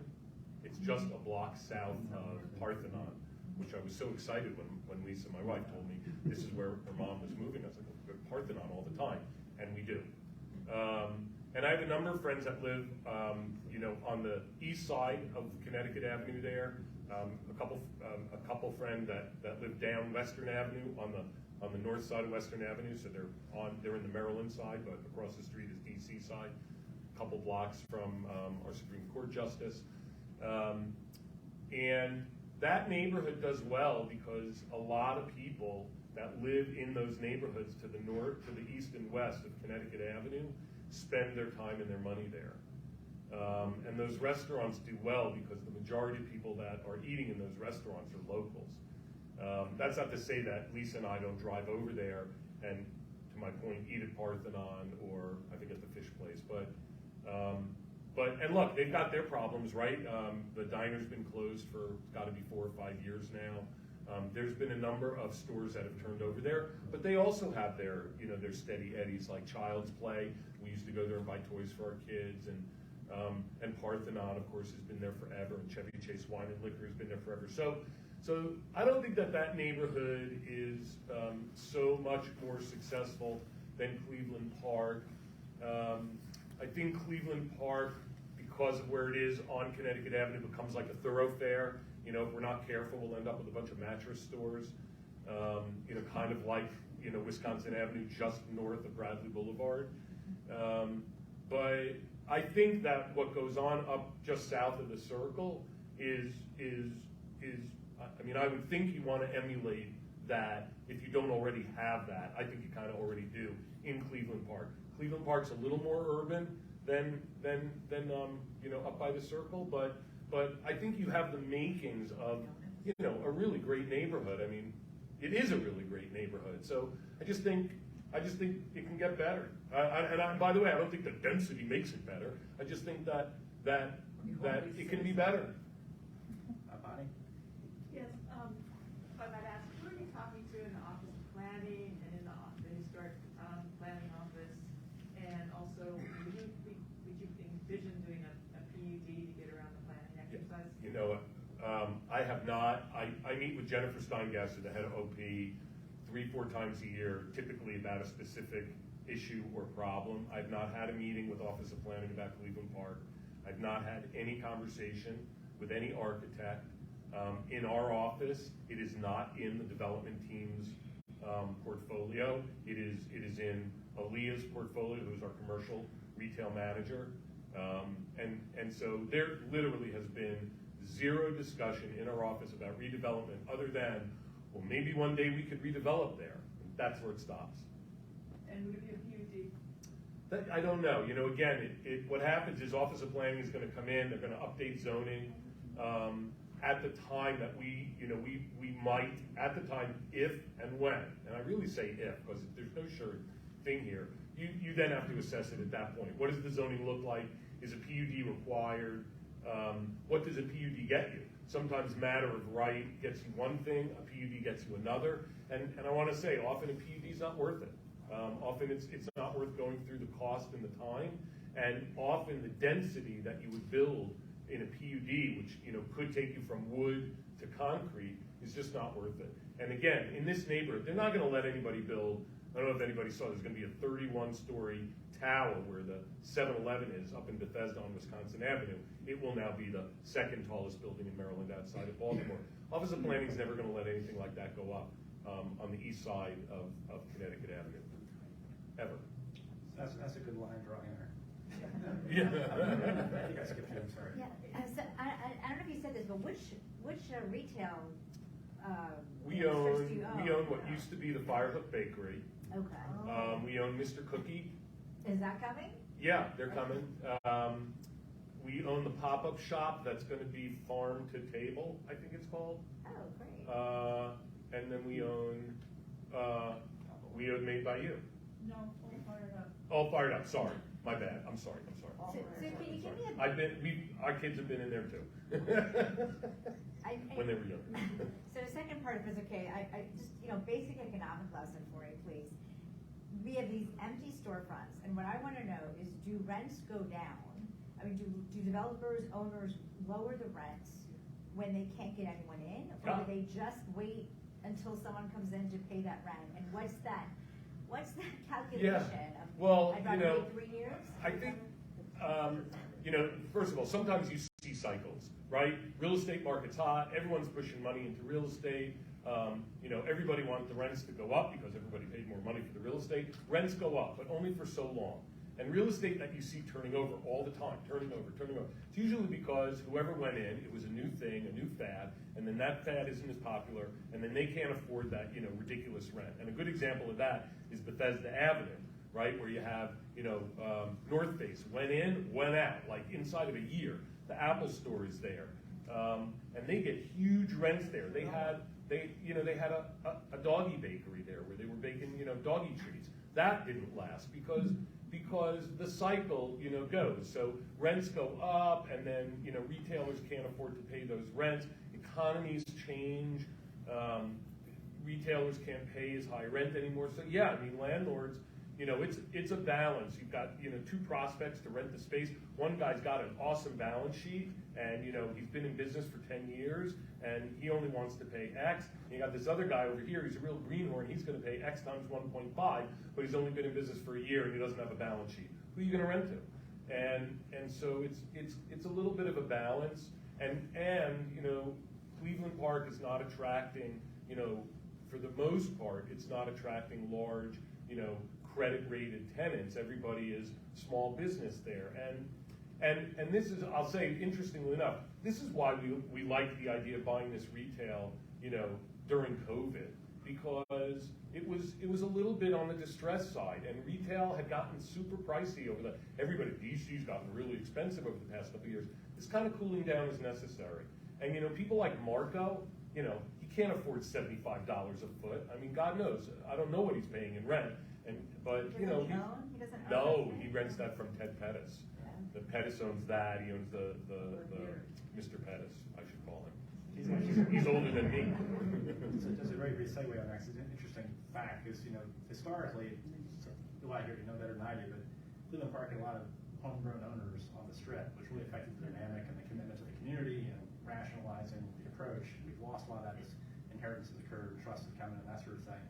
S5: It's just a block south of Parthenon, which I was so excited when Lisa, my wife, told me this is where her mom was moving. I was like, we go to Parthenon all the time, and we do. And I have a number of friends that live, you know, on the east side of Connecticut Avenue there. A couple friends that live down Western Avenue on the north side of Western Avenue, so they're in the Maryland side, but across the street is DC side. A couple blocks from our Supreme Court Justice, and that neighborhood does well because a lot of people that live in those neighborhoods to the north, to the east and west of Connecticut Avenue spend their time and their money there. And those restaurants do well because the majority of people that are eating in those restaurants are locals. That's not to say that Lisa and I don't drive over there and, to my point, eat at Parthenon or I think at the fish place. And look, they've got their problems, right? The diner's been closed for, it's got to be 4 or 5 years now. There's been a number of stores that have turned over there, but they also have their, you know, their steady eddies like Child's Play. We used to go there and buy toys for our kids, and Parthenon, of course, has been there forever, and Chevy Chase Wine and Liquor has been there forever. So I don't think that neighborhood is so much more successful than Cleveland Park. I think Cleveland Park, because of where it is on Connecticut Avenue, becomes like a thoroughfare. You know, if we're not careful, we'll end up with a bunch of mattress stores. You know, kind of like, you know, Wisconsin Avenue just north of Bradley Boulevard. But I think that what goes on up just south of the Circle is I mean, I would think you want to emulate that if you don't already have that. I think you kind of already do in Cleveland Park. Cleveland Park's a little more urban than you know, up by the Circle, but I think you have the makings of, you know, a really great neighborhood. I mean, it is a really great neighborhood. So I just think it can get better. And by the way, I don't think the density makes it better. I just think that it can be better.
S1: Bonnie?
S2: Yes, if I might ask, who are you talking to in the Office of Planning and in the Historic Planning Office? And also, would you envision doing a PUD to get around the planning exercise?
S5: You know, I have not. I meet with Jennifer Steingasser, the head of OP, 3-4 times a year, typically about a specific issue or problem. I've not had a meeting with Office of Planning about Cleveland Park. I've not had any conversation with any architect. In our office, it is not in the development team's portfolio. It is in Aaliyah's portfolio, who's our commercial retail manager. And so there literally has been zero discussion in our office about redevelopment other than, well, maybe one day we could redevelop there. That's where it stops.
S2: And would it be a PUD?
S5: I don't know. You know, again, what happens is Office of Planning is going to come in, they're going to update zoning. At the time that we might, at the time, if and when, and I really say if, because there's no sure thing here, you then have to assess it at that point. What does the zoning look like? Is a PUD required? What does a PUD get you? Sometimes matter of right gets you one thing, a PUD gets you another, and I want to say, often a PUD is not worth it. Often it's not worth going through the cost and the time, and often the density that you would build in a PUD, which could take you from wood to concrete, is just not worth it. And again, in this neighborhood, they're not going to let anybody build. I don't know if anybody saw, there's going to be a 31-story tower where the 7-Eleven is up in Bethesda on Wisconsin Avenue. It will now be the second tallest building in Maryland outside of Baltimore. Office of Planning is never going to let anything like that go up on the east side of Connecticut Avenue, ever.
S1: That's a good line drawing there.
S5: Yeah.
S1: I think I skipped you, I'm sorry.
S10: Yeah, so I don't know if you said this, but which retail
S5: We
S10: districts do you
S5: own what used to be the Firehook Bakery.
S10: Okay.
S5: We own Mr. Cookie.
S10: Is that coming?
S5: Yeah, they're coming. We own the pop-up shop that's going to be Farm to Table, I think it's called.
S10: Oh, great.
S5: And then we own Made by You.
S2: No, all fired up.
S5: All Fired Up. Sorry, my bad. I'm sorry.
S10: So can you give me
S5: Our kids have been in there too. When they were young.
S10: So the second part, if it's okay, I just, basic economic lesson for you, please. We have these empty storefronts, and what I want to know is, do rents go down? I mean, do developers, owners lower the rents when they can't get anyone in? Or do they just wait until someone comes in to pay that rent? And what's that calculation?
S5: Well,
S10: I'd rather wait 3 years?
S5: I think, first of all, sometimes you see cycles, right? Real estate market's hot, everyone's pushing money into real estate. Everybody wants the rents to go up because everybody paid more money for the real estate. Rents go up, but only for so long. And real estate that you see turning over all the time, turning over. It's usually because whoever went in, it was a new thing, a new fad, and then that fad isn't as popular, and then they can't afford that, ridiculous rent. And a good example of that is Bethesda Avenue, right, where you have, North Face went in, went out, like inside of a year. The Apple store is there, and they get huge rents there. They had a doggy bakery there where they were baking, doggy treats. That didn't last because the cycle, goes. So rents go up, and then, retailers can't afford to pay those rents. Economies change. Retailers can't pay as high rent anymore. So yeah, I mean, landlords, it's a balance. You've got, two prospects to rent the space. One guy's got an awesome balance sheet, and, he's been in business for 10 years, and he only wants to pay X. And you got this other guy over here, he's a real greenhorn, he's gonna pay X times 1.5, but he's only been in business for a year and he doesn't have a balance sheet. Who are you gonna rent to? And so it's a little bit of a balance, and Cleveland Park is not attracting, for the most part, it's not attracting large, credit-rated tenants. Everybody is small business there, and this is, I'll say, interestingly enough, this is why we like the idea of buying this retail, during COVID, because it was a little bit on the distress side, and retail had gotten super pricey over DC's gotten really expensive over the past couple of years. This kind of cooling down is necessary, and people like Marco, he can't afford $75 a foot. I mean, God knows, I don't know what he's paying in rent, but
S10: He doesn't own
S5: he rents that from Ted Pettis.
S10: Yeah.
S5: The Pettis owns that. He owns the Mr. Pettis, I should call him. He's older than me.
S1: So just a very brief segue on that, 'cause it's an interesting fact, is, historically, a lot here, you know better than I do, but Cleveland Park had a lot of homegrown owners on the strip, which really affected the dynamic and the commitment to the community and rationalizing the approach. We've lost a lot of that as inheritance has occurred, trust has come in, and that sort of thing.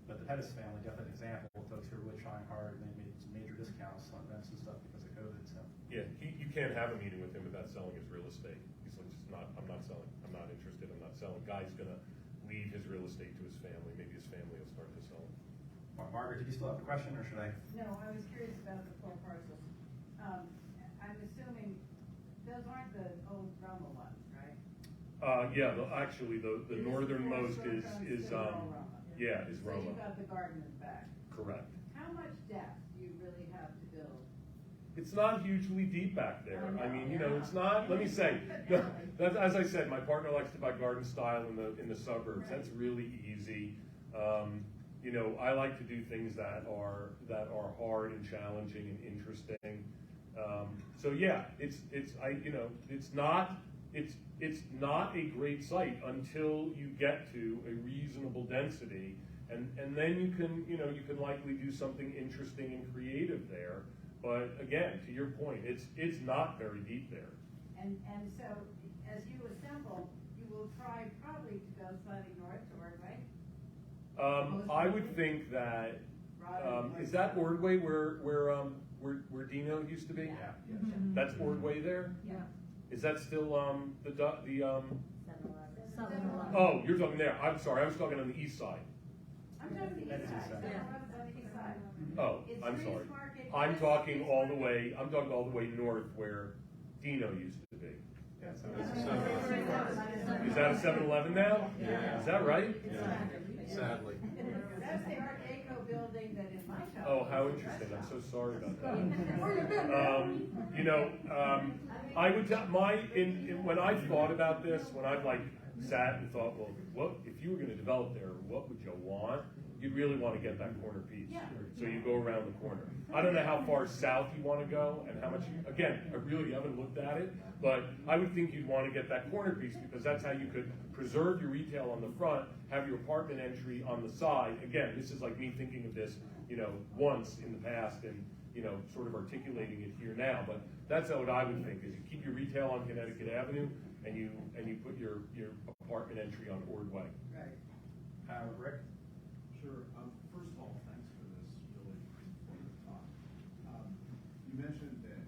S1: But the Pettis family, definitely an example of folks who are really trying hard, and they made some major discounts on rents and stuff because of COVID. So
S5: Yeah, you you can't have a meeting with him about selling his real estate. He's like, I'm not selling, I'm not interested, I'm not selling. Guy's gonna leave his real estate to his family, maybe his family will start to sell it.
S1: Margaret, did you still have a question, or should I?
S11: No, I was curious about the 4 parcels. I'm assuming those aren't the old Roma ones, right?
S5: Yeah, actually, the
S11: It is
S5: northernmost
S11: four
S5: is,
S11: storefronts that are all Roma.
S5: yeah, is
S11: So
S5: Roma.
S11: you've got the garden in the back.
S5: Correct.
S11: How much depth do you really have to build?
S5: It's not hugely deep back there.
S11: I
S5: I
S11: know,
S5: mean, you know,
S11: yeah.
S5: it's not, let me say, that's, as I said, my partner likes to buy garden style in the suburbs.
S11: Right.
S5: That's really easy. You know, I like to do things that are hard and challenging and interesting. So yeah, it's not a great site until you get to a reasonable density, and then you can likely do something interesting and creative there. But again, to your point, it's not very deep there.
S11: And so, as you assemble, you will try probably to go slightly north to Ordway?
S5: I would think that, is that Ordway where Dino used to be?
S1: Yeah.
S5: That's Ordway there?
S11: Yeah.
S5: Is that still, the
S10: 7-Eleven.
S5: oh, you're talking there. I'm sorry, I was talking on the east side.
S11: I'm talking the
S1: That
S11: east
S1: is
S11: side,
S1: east side.
S11: 7-Eleven's on the east side.
S5: Oh,
S11: It's
S5: I'm
S11: Freeze
S5: sorry.
S11: Market,
S5: I'm
S11: yes,
S5: talking
S11: Freeze
S5: all the
S11: Market.
S5: way north where Dino used to be.
S1: Yeah, so
S5: Is that a 7-Eleven now?
S1: Yeah.
S5: Is that right?
S1: sadly.
S11: That's the Art Deco building that in my town.
S5: Oh, how interesting. I'm so sorry about that. You know, I would tell when I thought about this, when I've like sat and thought, well, what if you were going to develop there, what would you want? You'd really want to get that corner piece.
S11: Yeah.
S5: So you go around the corner. I don't know how far south you want to go and how much, again, I really haven't looked at it, but I would think you'd want to get that corner piece because that's how you could preserve your retail on the front, have your apartment entry on the side. Again, this is like me thinking of this, you know, once in the past and, you know, sort of articulating it here now, but that's what I would think is you keep your retail on Connecticut Avenue and you put your apartment entry on Ordway.
S11: Right.
S1: Rick?
S7: Sure. First of all, thanks for this really informative talk. You mentioned that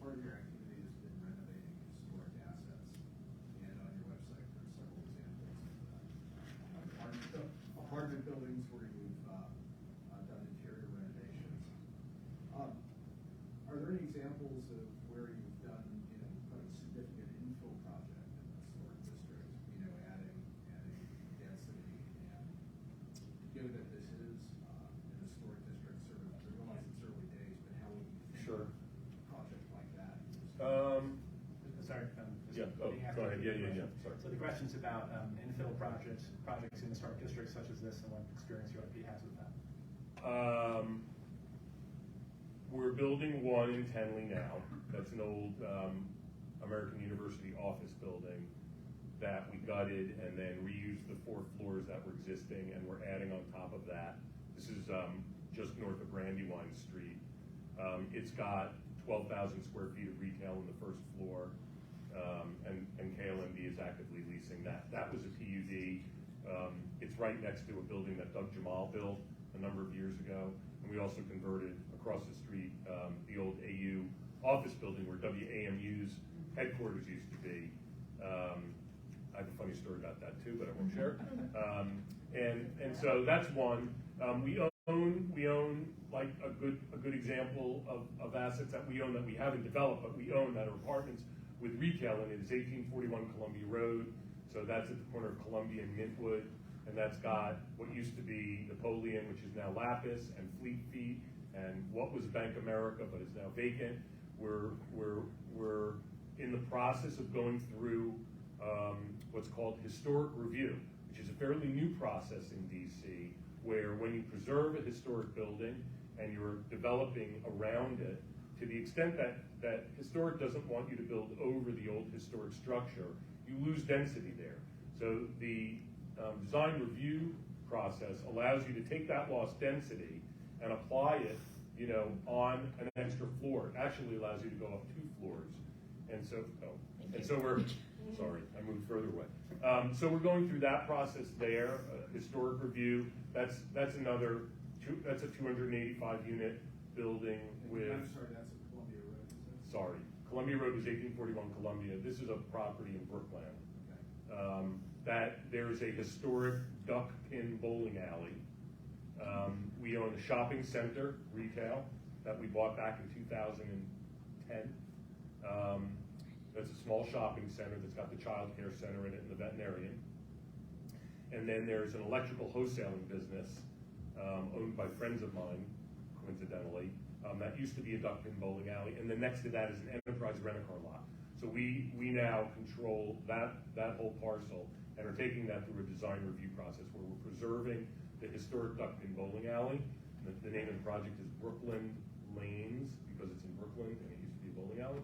S7: part of your activity has been renovating historic assets, and on your website there are several examples of apartment buildings where you've done interior renovations. Are there any examples of where you've done, you know, quite a significant infill project in the historic district, you know, adding density and given that this is an historic district, sort of, I realize it's early days, but how would you think
S5: Sure.
S7: a project like that?
S1: Sorry.
S5: Yeah, oh, go ahead. Yeah, sorry.
S1: So the question's about infill projects in historic districts such as this, and what experience UIP has with that.
S5: We're building one in Tenley now. That's an old American University office building that we gutted and then reused the 4 floors that were existing, and we're adding on top of that. This is just north of Brandywine Street. It's got 12,000 square feet of retail in the first floor, and KLMD is actively leasing that. That was a PUD. It's right next to a building that Doug Jamal built a number of years ago, and we also converted across the street the old AU office building where WAMU's headquarters used to be. I have a funny story about that too, but I won't share. And so that's one. We own like a good example of assets that we own that we haven't developed, but we own that are apartments with retail in it. It's 1841 Columbia Road, so that's at the corner of Columbia and Mintwood, and that's got what used to be Napoleon, which is now Lapis, and Fleet Feet, and what was Bank America, but is now vacant. We're in the process of going through what's called historic review, which is a fairly new process in DC, where when you preserve a historic building and you're developing around it, to the extent that historic doesn't want you to build over the old historic structure, you lose density there. So the design review process allows you to take that lost density and apply it, you know, on an extra floor. It actually allows you to go up 2 floors. And so we're, sorry, I moved further away. So we're going through that process there, historic review. That's another, that's a 285 unit building with.
S7: I'm sorry, that's at Columbia Road, is it?
S5: Sorry, Columbia Road is 1841 Columbia. This is a property in Brookland. That there is a historic duck pin bowling alley. We own a shopping center, retail, that we bought back in 2010. That's a small shopping center that's got the child care center in it and the veterinarian. And then there's an electrical wholesaling business owned by friends of mine, coincidentally. That used to be a duck pin bowling alley. And then next to that is an enterprise rent-a-car lot. So we now control that whole parcel and are taking that through a design review process where we're preserving the historic duck pin bowling alley. The name of the project is Brooklyn Lanes because it's in Brooklyn and it used to be a bowling alley.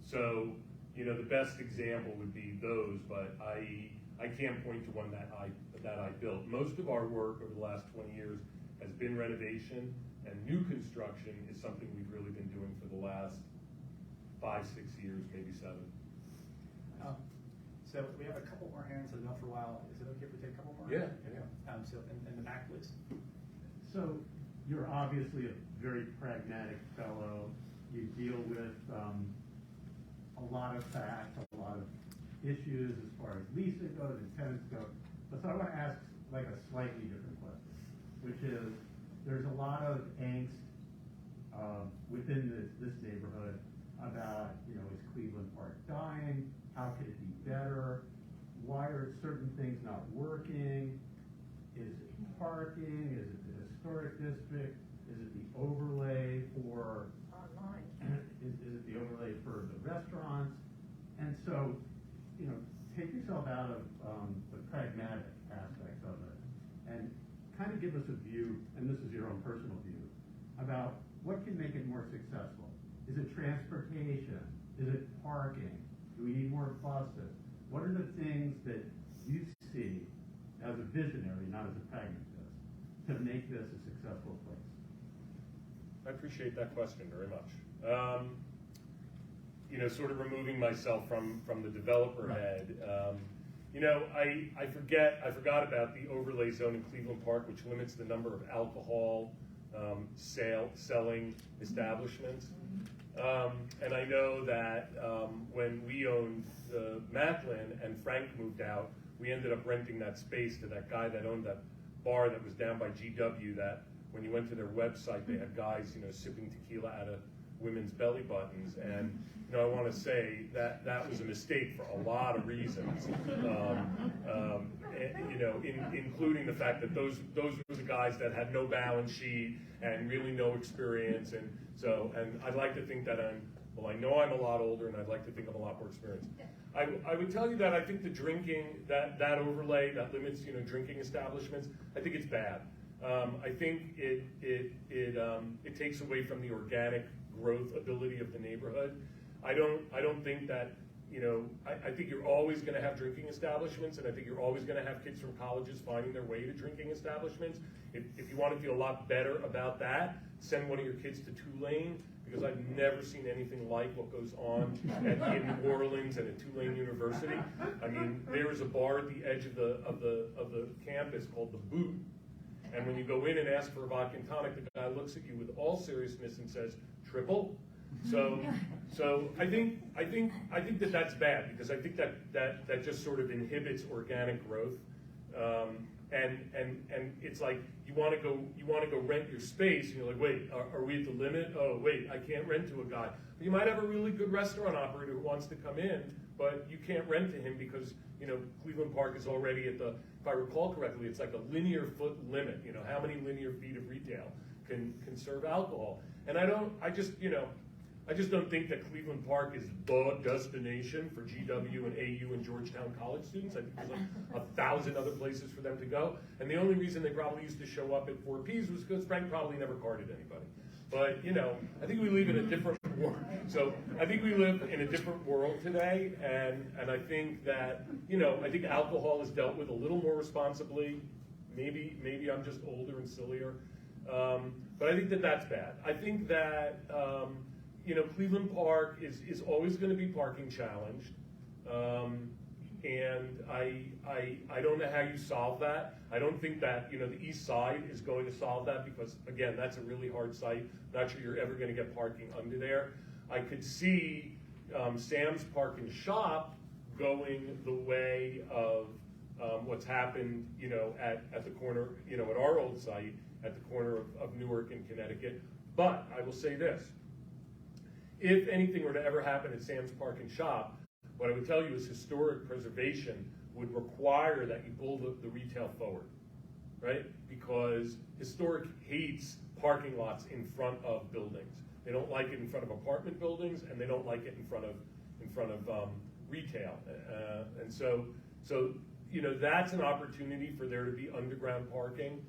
S5: So, you know, the best example would be those, but I can't point to one that I built. Most of our work over the last 20 years has been renovation, and new construction is something we've really been doing for the last 5, 6 years, maybe 7.
S1: So we have a couple more hands that have been up for a while. Is it okay if we take a couple more?
S5: Yeah.
S1: So in the back, please.
S12: So you're obviously a very pragmatic fellow. You deal with a lot of facts, a lot of issues as far as leasing goes and tenants go. But so I want to ask like a slightly different question, which is there's a lot of angst within this neighborhood about, you know, is Cleveland Park dying? How could it be better? Why are certain things not working? Is it parking? Is it the historic district? Is it the overlay for
S9: Online.
S12: is it the overlay for the restaurants? And so, you know, take yourself out of the pragmatic aspects of it and kind of give us a view, and this is your own personal view, about what can make it more successful. Is it transportation? Is it parking? Do we need more buses? What are the things that you see as a visionary, not as a pragmatist, to make this a successful place?
S5: I appreciate that question very much. You know, sort of removing myself from the developer head. You know, I forgot about the overlay zone in Cleveland Park, which limits the number of alcohol selling establishments. And I know that when we owned Macklin and Frank moved out, we ended up renting that space to that guy that owned that bar that was down by GW, that when you went to their website, they had guys, you know, sipping tequila out of women's belly buttons. And, you know, I want to say that that was a mistake for a lot of reasons, you know, including the fact that those were the guys that had no balance sheet and really no experience. And so, and I'd like to think that I know I'm a lot older, and I'd like to think I'm a lot more experienced. I would tell you that I think the drinking, that overlay that limits, you know, drinking establishments, I think it's bad. I think it takes away from the organic growth ability of the neighborhood. I don't think that, you know, I think you're always going to have drinking establishments, and I think you're always going to have kids from colleges finding their way to drinking establishments. If you want to feel a lot better about that, send one of your kids to Tulane, because I've never seen anything like what goes on in New Orleans and at Tulane University. I mean, there is a bar at the edge of the campus called The Boot. And when you go in and ask for a vodka and tonic, the guy looks at you with all seriousness and says, "Triple?" So I think that that's bad, because I think that just sort of inhibits organic growth. And it's like you want to go rent your space, and you're like, wait, are we at the limit? Oh, wait, I can't rent to a guy. You might have a really good restaurant operator who wants to come in, but you can't rent to him because, you know, Cleveland Park is already at the, if I recall correctly, it's like a linear foot limit. You know, how many linear feet of retail can serve alcohol? And I just don't think that Cleveland Park is the destination for GW and AU and Georgetown college students. I think there's like 1,000 other places for them to go. And the only reason they probably used to show up at 4Ps was because Frank probably never carded anybody. But, you know, I think we live in a different world. So I think we live in a different world today. And I think that, you know, I think alcohol is dealt with a little more responsibly. Maybe I'm just older and sillier. But I think that that's bad. I think that, you know, Cleveland Park is always going to be parking challenged, and I don't know how you solve that. I don't think that, you know, the East Side is going to solve that, because again, that's a really hard site. Not sure you're ever going to get parking under there. I could see Sam's Park and Shop going the way of what's happened, at the corner, at our old site, at the corner of Newark and Connecticut. But I will say this, if anything were to ever happen at Sam's Park and Shop, what I would tell you is historic preservation would require that you pull the retail forward, right? Because historic hates parking lots in front of buildings. They don't like it in front of apartment buildings, and they don't like it in front of retail. And so that's an opportunity for there to be underground parking.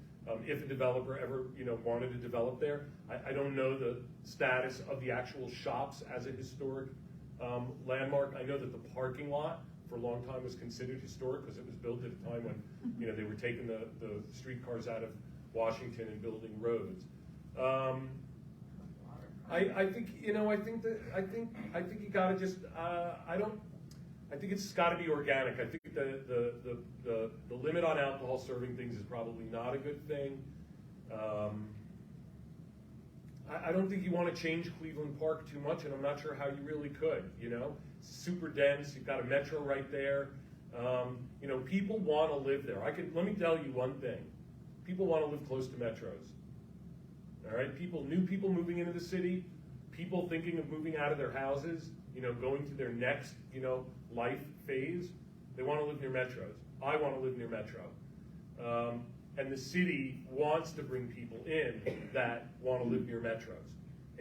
S5: If a developer ever, wanted to develop there. I don't know the status of the actual shops as a historic landmark. I know that the parking lot for a long time was considered historic because it was built at a time when, they were taking the streetcars out of Washington and building roads. I think you gotta just, I think it's gotta be organic. I think the limit on alcohol serving things is probably not a good thing. I don't think you want to change Cleveland Park too much, and I'm not sure how you really could, It's super dense, you've got a metro right there. People want to live there. Let me tell you one thing. People want to live close to metros. All right, new people moving into the city, people thinking of moving out of their houses, going to their next, life phase. They want to live near metros. I want to live near metro. And the city wants to bring people in that want to live near metros.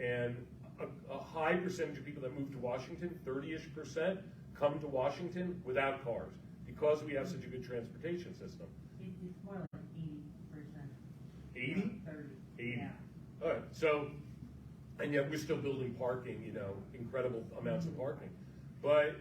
S5: And a high percentage of people that move to Washington, 30-ish%, come to Washington without cars because we have such a good transportation system.
S11: It's more like 80%.
S5: 80?
S11: 30.
S5: 80.
S11: Yeah.
S5: All right, so, and yet we're still building parking, incredible amounts of parking. But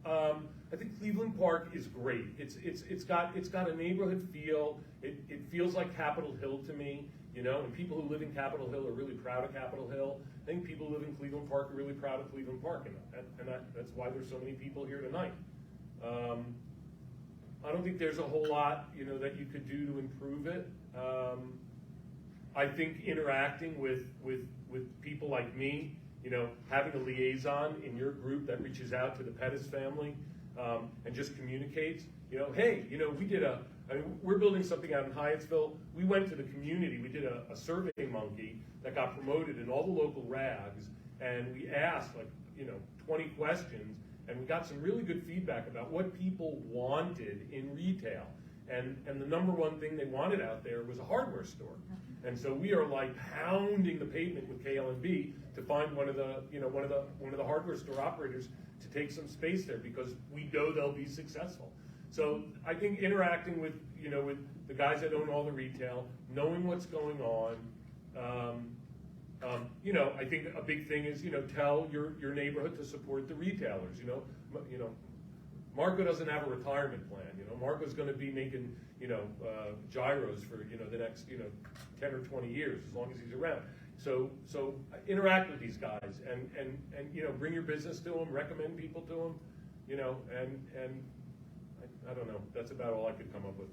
S5: I think Cleveland Park is great. It's got a neighborhood feel. It feels like Capitol Hill to me, and people who live in Capitol Hill are really proud of Capitol Hill. I think people who live in Cleveland Park are really proud of Cleveland Park, and that's why there's so many people here tonight. I don't think there's a whole lot, that you could do to improve it. I think interacting with people like me, having a liaison in your group that reaches out to the Pettis family and just communicates, hey, we're building something out in Hyattsville. We went to the community. We did a survey monkey that got promoted in all the local rags, and we asked 20 questions, and we got some really good feedback about what people wanted in retail. And the number one thing they wanted out there was a hardware store. And so we are pounding the pavement with KLNB to find one of the hardware store operators to take some space there because we know they'll be successful. So I think interacting with the guys that own all the retail, knowing what's going on. I think a big thing is tell your neighborhood to support the retailers. Marco doesn't have a retirement plan. Marco's going to be making gyros for the next 10 or 20 years as long as he's around. So interact with these guys and bring your business to them, recommend people to them, and I don't know. That's about all I could come up with.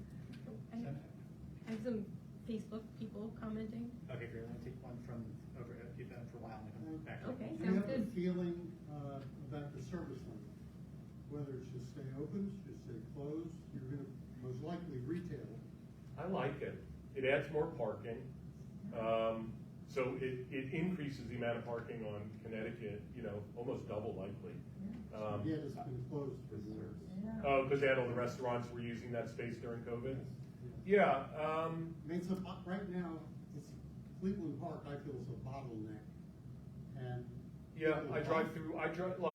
S6: I have some Facebook people commenting.
S1: Okay, great. I'm going to take one from over. You've been for a while. I'm going to come back.
S6: Okay,
S13: Do you
S6: sounds
S13: have a
S6: good.
S13: feeling about the service limit? Whether it should stay open, should stay closed? You're going to most likely retail.
S5: I like it. It adds more parking. So it increases the amount of parking on Connecticut, almost double likely.
S13: Yet it's been closed for years.
S5: Oh, because they had all the restaurants were using that space during COVID? Yeah.
S13: I mean, right now, it's Cleveland Park, I feel, is a bottleneck. And
S5: Yeah, I drive through,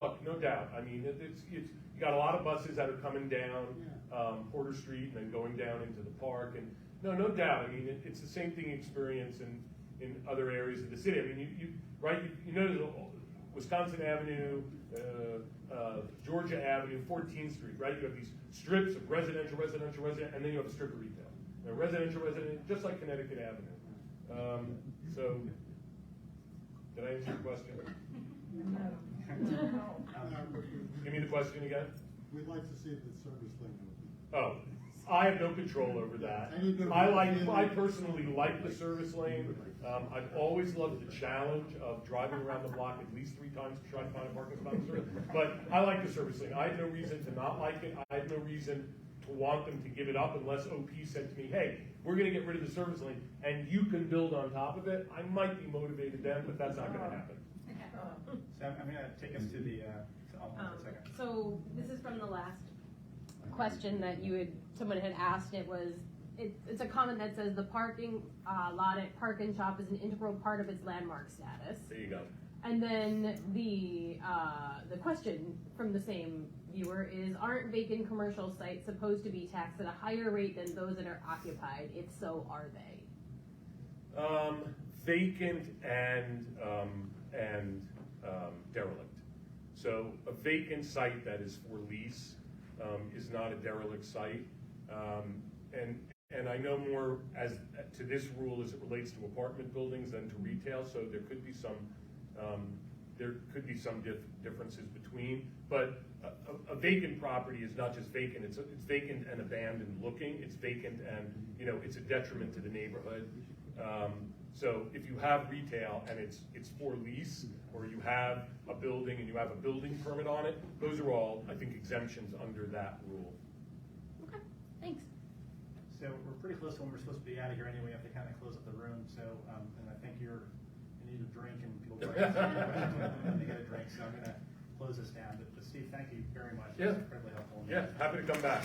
S5: look, no doubt. I mean, you got a lot of buses that are coming down Porter Street and then going down into the park. And no doubt. I mean, it's the same thing experience in other areas of the city. I mean, you know, Wisconsin Avenue, Georgia Avenue, 14th Street, right? You have these strips of residential, and then you have a strip of retail. Residential, just like Connecticut Avenue. So, did I answer your question?
S13: No.
S5: Give me the question again.
S13: We'd like to see the service lane open.
S5: Oh,
S14: I have no control over that. I personally like the service lane. I've always loved the challenge of driving around the block at least 3 times to try to find a parking spot in the service. But I like the service lane. I have no reason to not like it. I have no reason to want them to give it up unless OP said to me, hey, we're gonna get rid of the service lane and you can build on top of it. I might be motivated then, but that's not gonna happen.
S1: So I'm gonna take us to the, hold on for a second.
S6: So this is from the last question that someone had asked. It's a comment that says the parking lot at Park and Shop is an integral part of its landmark status.
S14: There you go.
S6: And then the question from the same viewer is, aren't vacant commercial sites supposed to be taxed at a higher rate than those that are occupied? If so, are they?
S14: Vacant and derelict. So a vacant site that is for lease is not a derelict site. And I know more as to this rule as it relates to apartment buildings than to retail, so there could be some differences between. But a vacant property is not just vacant; it's vacant and abandoned looking. It's vacant and it's a detriment to the neighborhood. So if you have retail and it's for lease, or you have a building and you have a building permit on it, those are all, I think, exemptions under that rule.
S6: Okay, thanks.
S1: So we're pretty close to when we're supposed to be out of here anyway. We have to kind of close up the room. So, and I think you need a drink and people to get a drink. So I'm gonna close this down. But Steve, thank you very much.
S14: Yeah.
S1: It's incredibly helpful.
S14: Yeah, happy to come back.